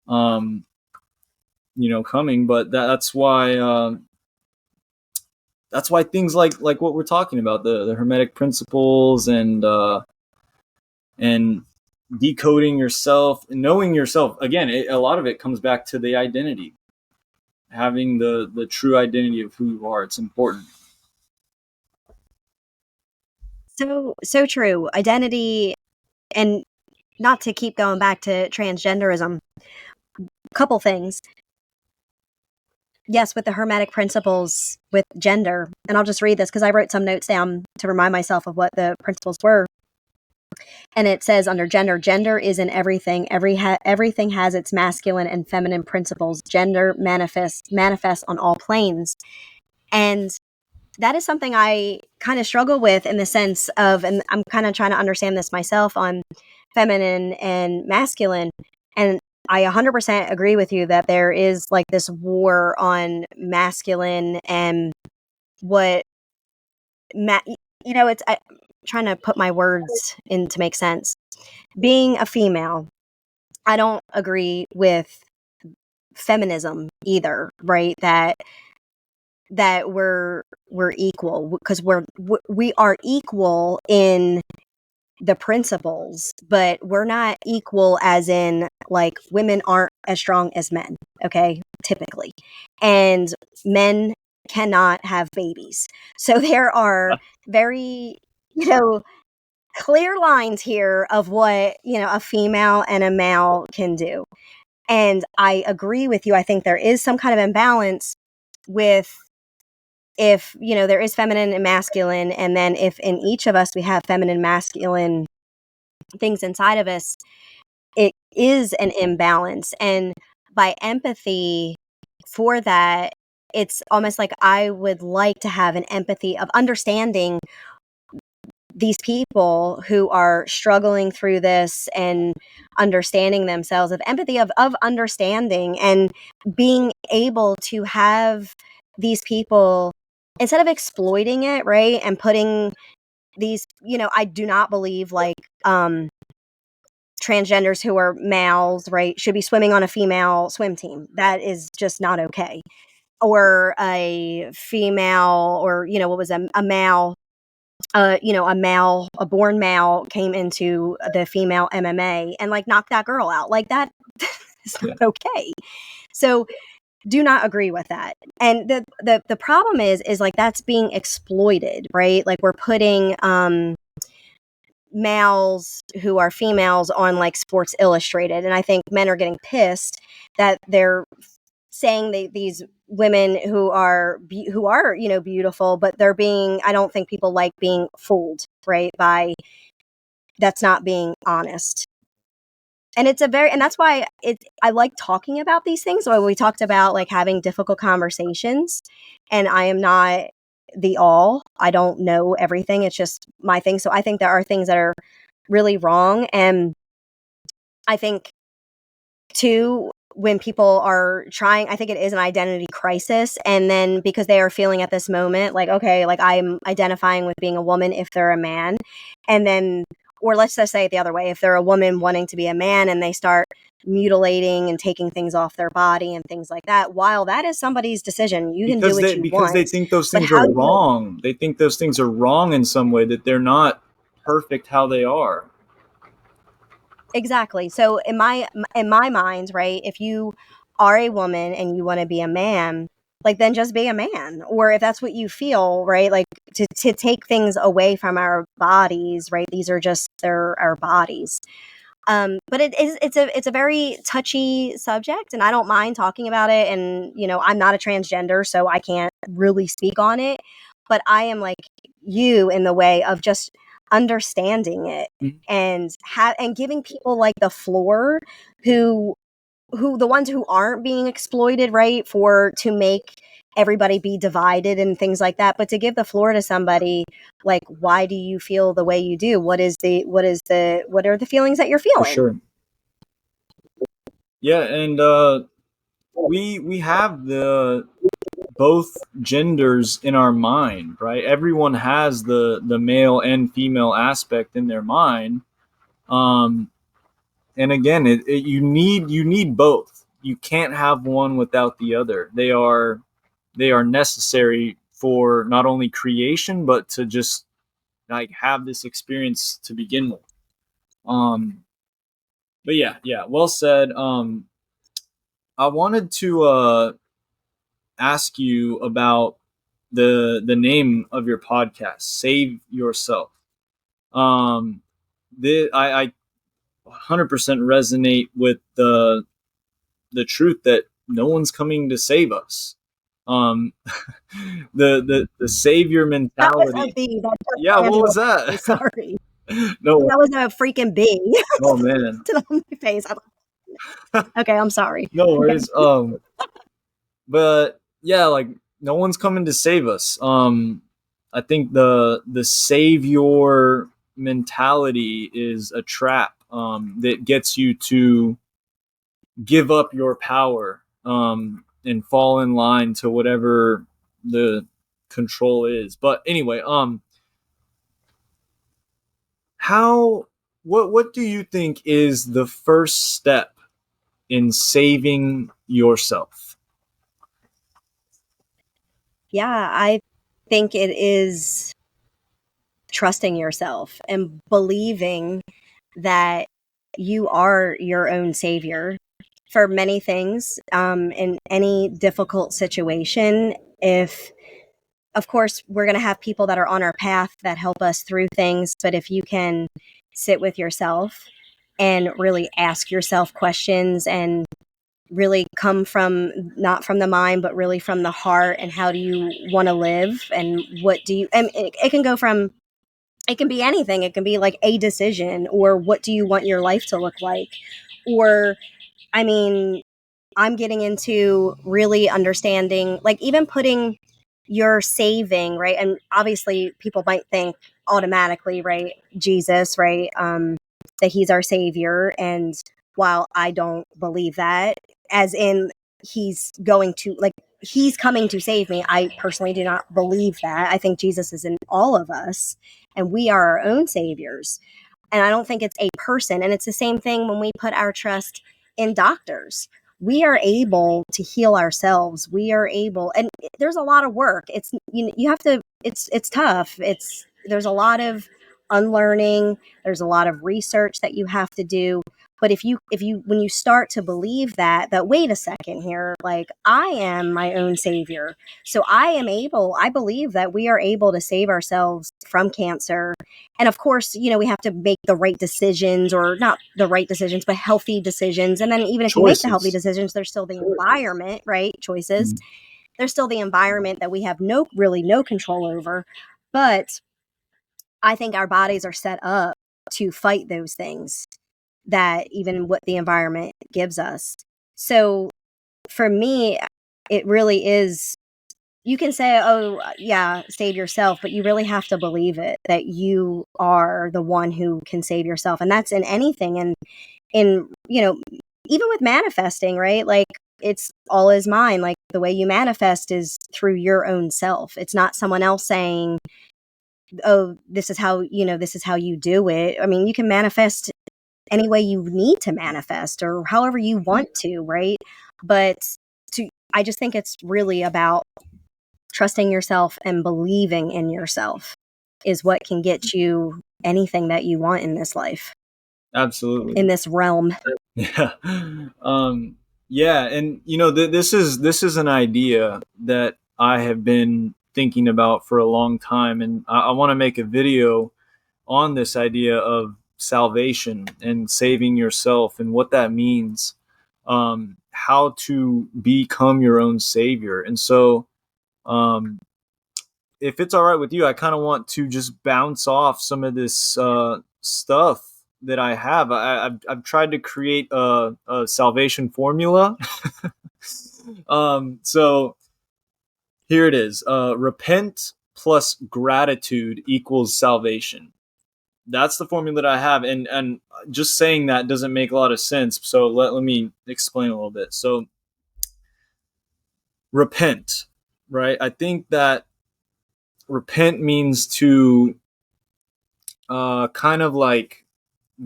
you know, coming. But that's why things like what we're talking about, the Hermetic principles, and decoding yourself, knowing yourself. Again, a lot of it comes back to the identity, having the true identity of who you are. It's important. So true. Identity, and not to keep going back to transgenderism, couple things. Yes, with the Hermetic principles with gender, and I'll just read this because I wrote some notes down to remind myself of what the principles were. And it says under gender is in everything. Everything has its masculine and feminine principles. Gender manifests on all planes. And that is something I kind of struggle with, in the sense of, and I'm kind of trying to understand this myself, on feminine and masculine. And I 100% agree with you that there is like this war on masculine and what, you know, I'm trying to put my words in to make sense. Being a female, I don't agree with feminism either, right? That we're equal, because we are equal in the principles, but we're not equal as in, like, women aren't as strong as men, okay, typically, and men cannot have babies. So there are very, you know, clear lines here of what, you know, a female and a male can do. And I agree with you. I think there is some kind of imbalance with, if, you know, there is feminine and masculine, and then if in each of us we have feminine, masculine things inside of us, it is an imbalance. And by empathy for that, it's almost like I would like to have an empathy of understanding these people who are struggling through this and understanding themselves, of empathy, of understanding, and being able to have these people, instead of exploiting it, right, and putting these, you know, I do not believe like transgenders who are males, right, should be swimming on a female swim team. That is just not okay. Or a female, or, you know, what was a male, you know, a born male came into the female MMA and like knocked that girl out. Like, that is not okay. So do not agree with that. And the problem is like that's being exploited, right? Like, we're putting males who are females on like Sports Illustrated, and I think men are getting pissed that they're saying these women who are beautiful, but they're being, I don't think people like being fooled, right, by that's not being honest. And that's why I like talking about these things. So we talked about like having difficult conversations, and I am not the all. I don't know everything. It's just my thing. So I think there are things that are really wrong. And I think too, when people are trying, I think it is an identity crisis. And then because they are feeling at this moment, like, okay, like I'm identifying with being a woman if they're a man. And then, or let's just say it the other way, if they're a woman wanting to be a man and they start mutilating and taking things off their body and things like that, while that is somebody's decision, you can do what you because want. they think those But things how are you wrong. They think those things are wrong in some way, that they're not perfect how they are. Exactly. So in my mind, right, if you are a woman and you want to be a man, like then just be a man. Or if that's what you feel, right, like to take things away from our bodies, right? These are just they're our bodies. But it's a very touchy subject, and I don't mind talking about it. And I'm not a transgender, so I can't really speak on it. But I am like you in the way of just understanding it and giving people like the floor who the ones who aren't being exploited, right, for to make everybody be divided and things like that, but to give the floor to somebody like, why do you feel the way you do? What are the feelings that you're For feeling? sure. Yeah, and we have the both genders in our mind, right? Everyone has the male and female aspect in their mind. Um, and again, you need both. You can't have one without the other. They are necessary for not only creation, but to just like have this experience to begin with. Um, but yeah, well said. I wanted to ask you about the name of your podcast, Save Yourself. Um, I 100% resonate with the truth that no one's coming to save us. Um, the savior That was a mentality. bee that just Yeah, what landed was on my that? face. Sorry. No, That was a freaking bee. oh man, Landed on my face. Okay, I'm sorry. no worries. But yeah, like no one's coming to save us. I think the savior mentality is a trap that gets you to give up your power and fall in line to whatever the control is. But anyway, how what do you think is the first step in saving yourself? Yeah, I think it is trusting yourself and believing that you are your own savior for many things, in any difficult situation. If, of course, we're going to have people that are on our path that help us through things, but if you can sit with yourself and really ask yourself questions and really come from not from the mind but really from the heart, and how do you want to live, and what do you, and it can go from, it can be anything. It can be like a decision, or what do you want your life to look like, or, I mean, I'm getting into really understanding, like even putting your saving, right? And obviously people might think automatically, right, Jesus, right, that he's our savior. And while I don't believe that, as in he's going to, like, he's coming to save me, I personally do not believe that. I think Jesus is in all of us and we are our own saviors. And I don't think it's a person. And it's the same thing when we put our trust in doctors. We are able to heal ourselves. We are able, and there's a lot of work. It's, you have to, it's tough. There's a lot of unlearning. There's a lot of research that you have to do. But when you start to believe that wait a second here, like, I am my own savior. So I believe that we are able to save ourselves from cancer. And of course, we have to make the right decisions, or not the right decisions, but healthy decisions. And then even if you make the healthy Choices. decisions, there's still the environment, right? Choices. Mm. There's still the environment that we have really no control over. But I think our bodies are set up to fight those things, that even what the environment gives us. So for me, it really is, you can say, oh, yeah, save yourself, but you really have to believe it, that you are the one who can save yourself. And that's in anything. And even with manifesting, right? Like, it's all is mine. Like, the way you manifest is through your own self. It's not someone else saying, oh, this is how you do it. I mean, you can manifest any way you need to manifest, or however you want to, right? But I just think it's really about trusting yourself and believing in yourself is what can get you anything that you want in this life, Absolutely. in this realm. Yeah. Yeah. And, this is an idea that I have been thinking about for a long time. And I want to make a video on this idea of salvation and saving yourself and what that means, how to become your own savior. And so, if it's all right with you, I kind of want to just bounce off some of this stuff that I have. I've tried to create a salvation formula. So here it is: repent plus gratitude equals salvation. That's the formula that I have, and just saying that doesn't make a lot of sense. So let me explain a little bit. So repent, right? I think that repent means to kind of like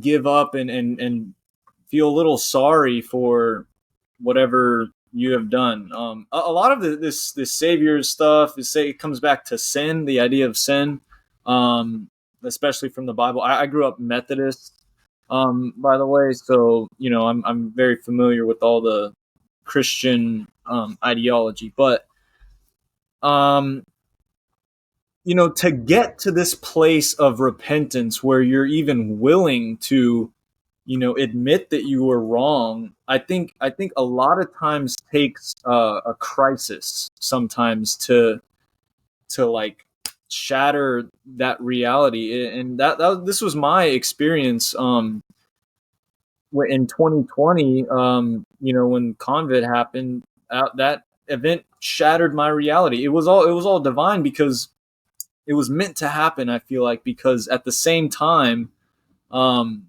give up and feel a little sorry for whatever you have done. A lot of this savior stuff it comes back to sin, the idea of sin, especially from the Bible. I grew up Methodist, by the way, so I'm very familiar with all the Christian ideology, but um, to get to this place of repentance where you're even willing to, admit that you were wrong, I think a lot of times takes a crisis sometimes to like shatter that reality. And this was my experience in 2020, when COVID happened. That event shattered my reality. It was all divine, because it was meant to happen. I feel like, because at the same time, um,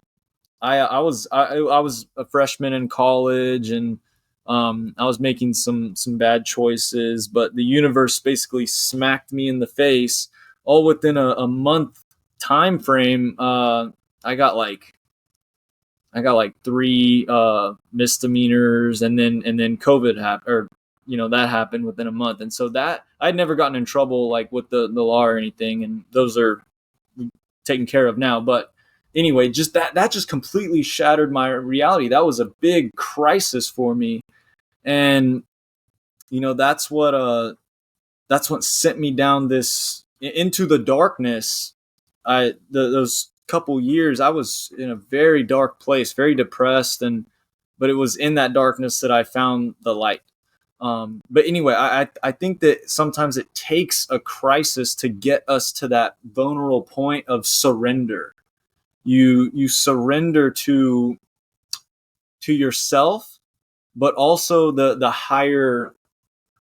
I was a freshman in college, and I was making some bad choices, but the universe basically smacked me in the face all within a month time frame. I got like three misdemeanors, and then COVID happened, or that happened within a month. And so that I'd never gotten in trouble like with the law or anything, and those are taken care of now. But anyway, just that just completely shattered my reality. That was a big crisis for me, and that's what sent me down this into the darkness. Those couple years I was in a very dark place, very depressed, but it was in that darkness that I found the light. But anyway, I think that sometimes it takes a crisis to get us to that vulnerable point of surrender. You surrender to yourself, but also the higher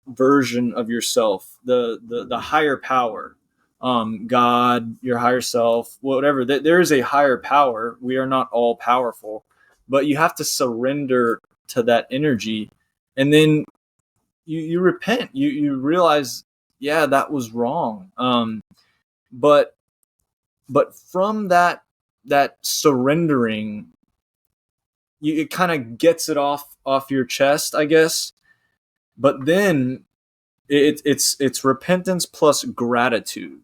version of yourself, the higher power, God, your higher self, whatever. There is a higher power. We are not all powerful, but you have to surrender to that energy, and then you repent. You realize, yeah, that was wrong. But from that surrendering, it kind of gets it off your chest, I guess. But then it's repentance plus gratitude.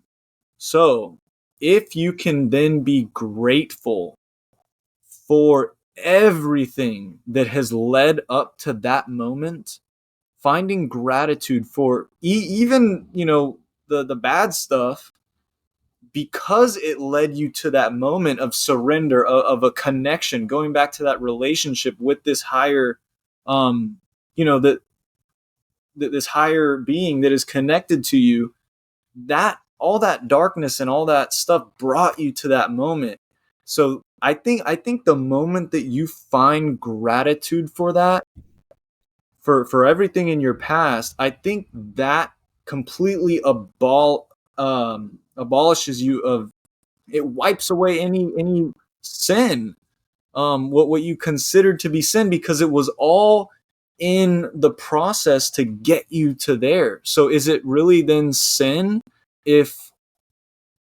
So if you can then be grateful for everything that has led up to that moment, finding gratitude for even, the bad stuff, because it led you to that moment of surrender, of a connection, going back to that relationship with this higher, that this higher being that is connected to you. That all that darkness and all that stuff brought you to that moment. So I think the moment that you find gratitude for that, for everything in your past, I think that completely abolishes you of, it wipes away any sin, what you considered to be sin, because it was all in the process to get you to there. So is it really then sin if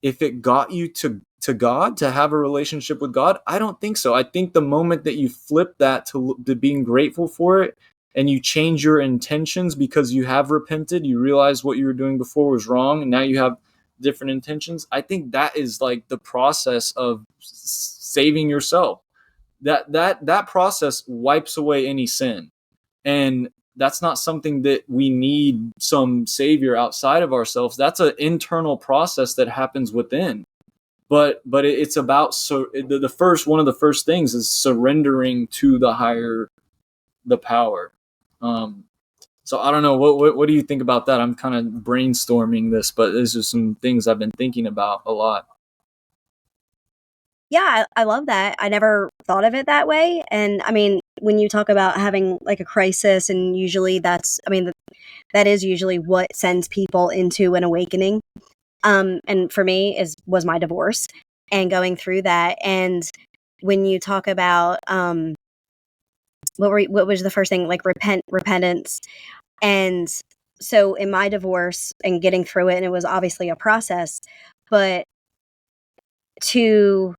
it got you to God, to have a relationship with God? I don't think so. I think the moment that you flip that to being grateful for it, and you change your intentions because you have repented, you realize what you were doing before was wrong, and now you have different intentions. I think that is like the process of saving yourself. That process wipes away any sin. And that's not something that we need some savior outside of ourselves. That's an internal process that happens within. But it's about, so the first one of the first things is surrendering to the power. So I don't know, what do you think about that? I'm kind of brainstorming this, but there's just some things I've been thinking about a lot. Yeah, I love that. I never thought of it that way. And I mean, when you talk about having like a crisis, and usually that is usually what sends people into an awakening. And for me was my divorce and going through that. And when you talk about what was the first thing, like repentance. And so in my divorce and getting through it, and it was obviously a process, but to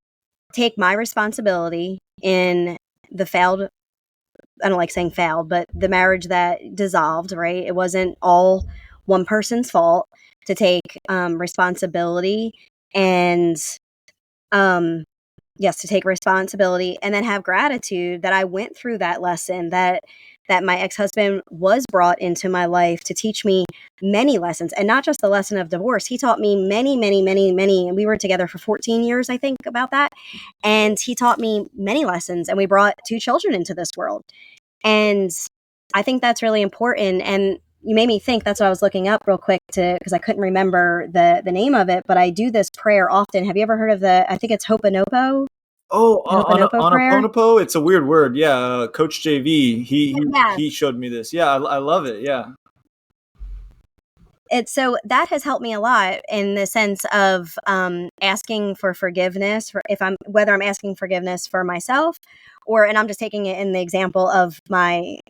take my responsibility in the failed, I don't like saying failed, but the marriage that dissolved, right? It wasn't all one person's fault. To take responsibility and, yes, to take responsibility, and then have gratitude that I went through that lesson, that my ex-husband was brought into my life to teach me many lessons, and not just the lesson of divorce. He taught me many, many, many, many, and we were together for 14 years, I think, about that. And he taught me many lessons, and we brought 2 children into this world. And I think that's really important. And you made me think, that's what I was looking up real quick, because I couldn't remember the name of it, but I do this prayer often. Have you ever heard of I think it's Hoponopo? Oh, The Hoponopo on a prayer? ponopo, it's a weird word. Yeah, Coach JV, Yeah. he showed me this. Yeah, I love it. Yeah. So that has helped me a lot in the sense of asking for forgiveness for, if I'm whether I'm asking forgiveness for myself, and I'm just taking it in the example of my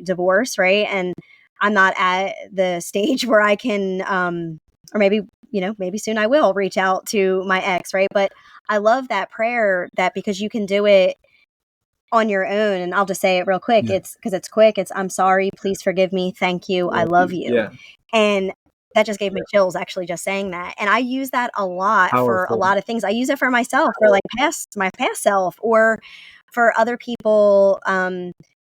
divorce, right? And I'm not at the stage where I can, or maybe, maybe soon I will reach out to my ex, right? But I love that prayer, that because you can do it on your own. And I'll just say it real quick. Yeah. It's because it's quick. It's, I'm sorry, please forgive me, thank you, I love you. Yeah. And that just gave me chills, actually, just saying that. And I use that a lot for a Powerful. lot of things. I use it for myself, for like my past self, or for other people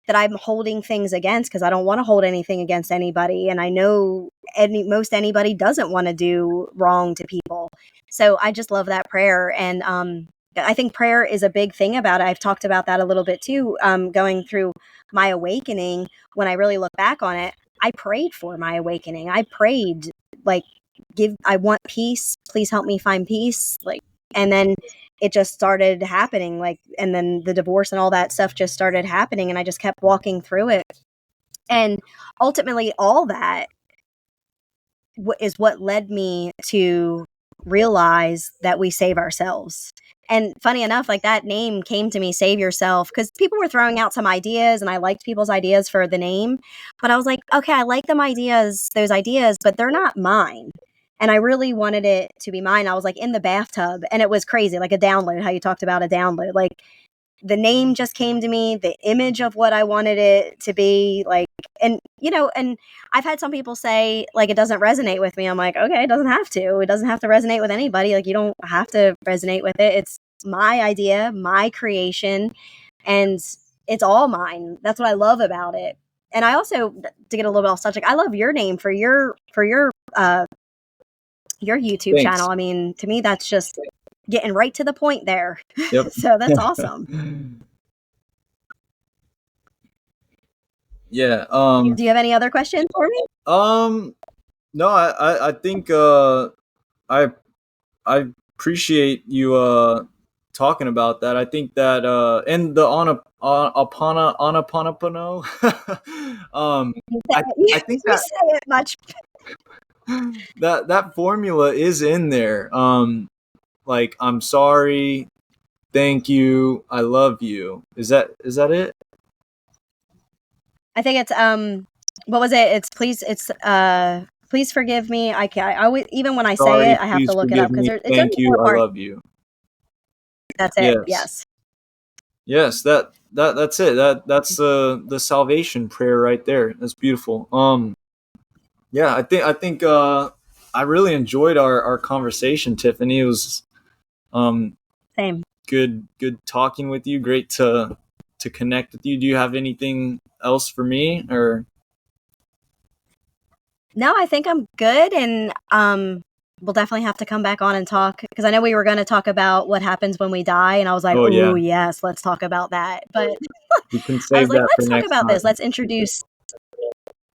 that I'm holding things against, because I don't want to hold anything against anybody. And I know most anybody doesn't want to do wrong to people. So I just love that prayer. And I think prayer is a big thing about it. I've talked about that a little bit too, going through my awakening. When I really look back on it, I prayed for my awakening. I prayed, like, I want peace. Please help me find peace. Like, and then it just started happening. Like, and then the divorce and all that stuff just started happening. And I just kept walking through it. And ultimately, all that is what led me to realize that we save ourselves. And funny enough, like, that name came to me, Save Yourself, because people were throwing out some ideas, and I liked people's ideas for the name. But I was like, okay, I like those ideas, but they're not mine. And I really wanted it to be mine. I was like in the bathtub, and it was crazy, like a download, how you talked about a download. Like, the name just came to me, the image of what I wanted it to be, like, and and I've had some people say, like, it doesn't resonate with me. I'm like, okay, it doesn't have to. It doesn't have to resonate with anybody. Like, you don't have to resonate with it. It's my idea, my creation. and it's all mine. That's what I love about it. And I also, to get a little bit off subject, I love your name for your YouTube Thanks. channel. I mean, to me, that's just getting right to the point there. Yep. So that's awesome. Yeah. Do you have any other questions for me? No, I think I I appreciate you talking about that. I think that and the Anapanapano I think You that say it much. that formula is in there. Like I'm sorry, thank you, I love you. Is that it? I think it's what was it? It's please forgive me. I always, even when I say Sorry, it, I have to please look it up forgive because me, it's thank only you, four I parts. love you. That's it. Yes. Yes. Yes, that's it. That's the salvation prayer right there. That's beautiful. Yeah, I think I really enjoyed our conversation, Tiffany. It was um Same. good talking with you. Great to connect with you. Do you have anything else for me or No, I think I'm good, and we'll definitely have to come back on and talk because I know we were going to talk about what happens when we die, and I was like, oh yeah, oh yes, let's talk about that. But we can I was save like, that for let's talk next about this. time. Let's introduce.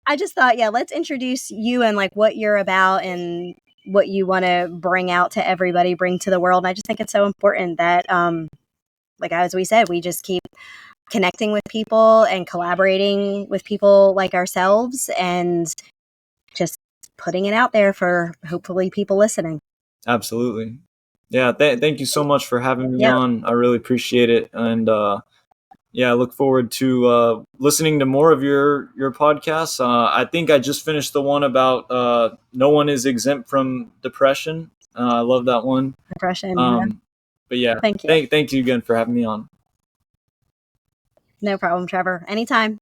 I just thought, yeah, let's introduce you and like what you're about and what you want to bring out to everybody, bring to the world. And I just think it's so important that, like as we said, we just keep connecting with people and collaborating with people like ourselves and just putting it out there for hopefully people listening. Absolutely. Yeah, thank you so much for having me Yeah, on. I really appreciate it, and yeah, I look forward to listening to more of your podcasts. I think I just finished the one about no one is exempt from depression. I love that one. depression. Yeah. But yeah, Thank you. thank you again for having me on. No problem, Trevor. Anytime.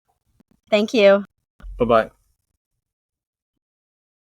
Thank you. Bye bye.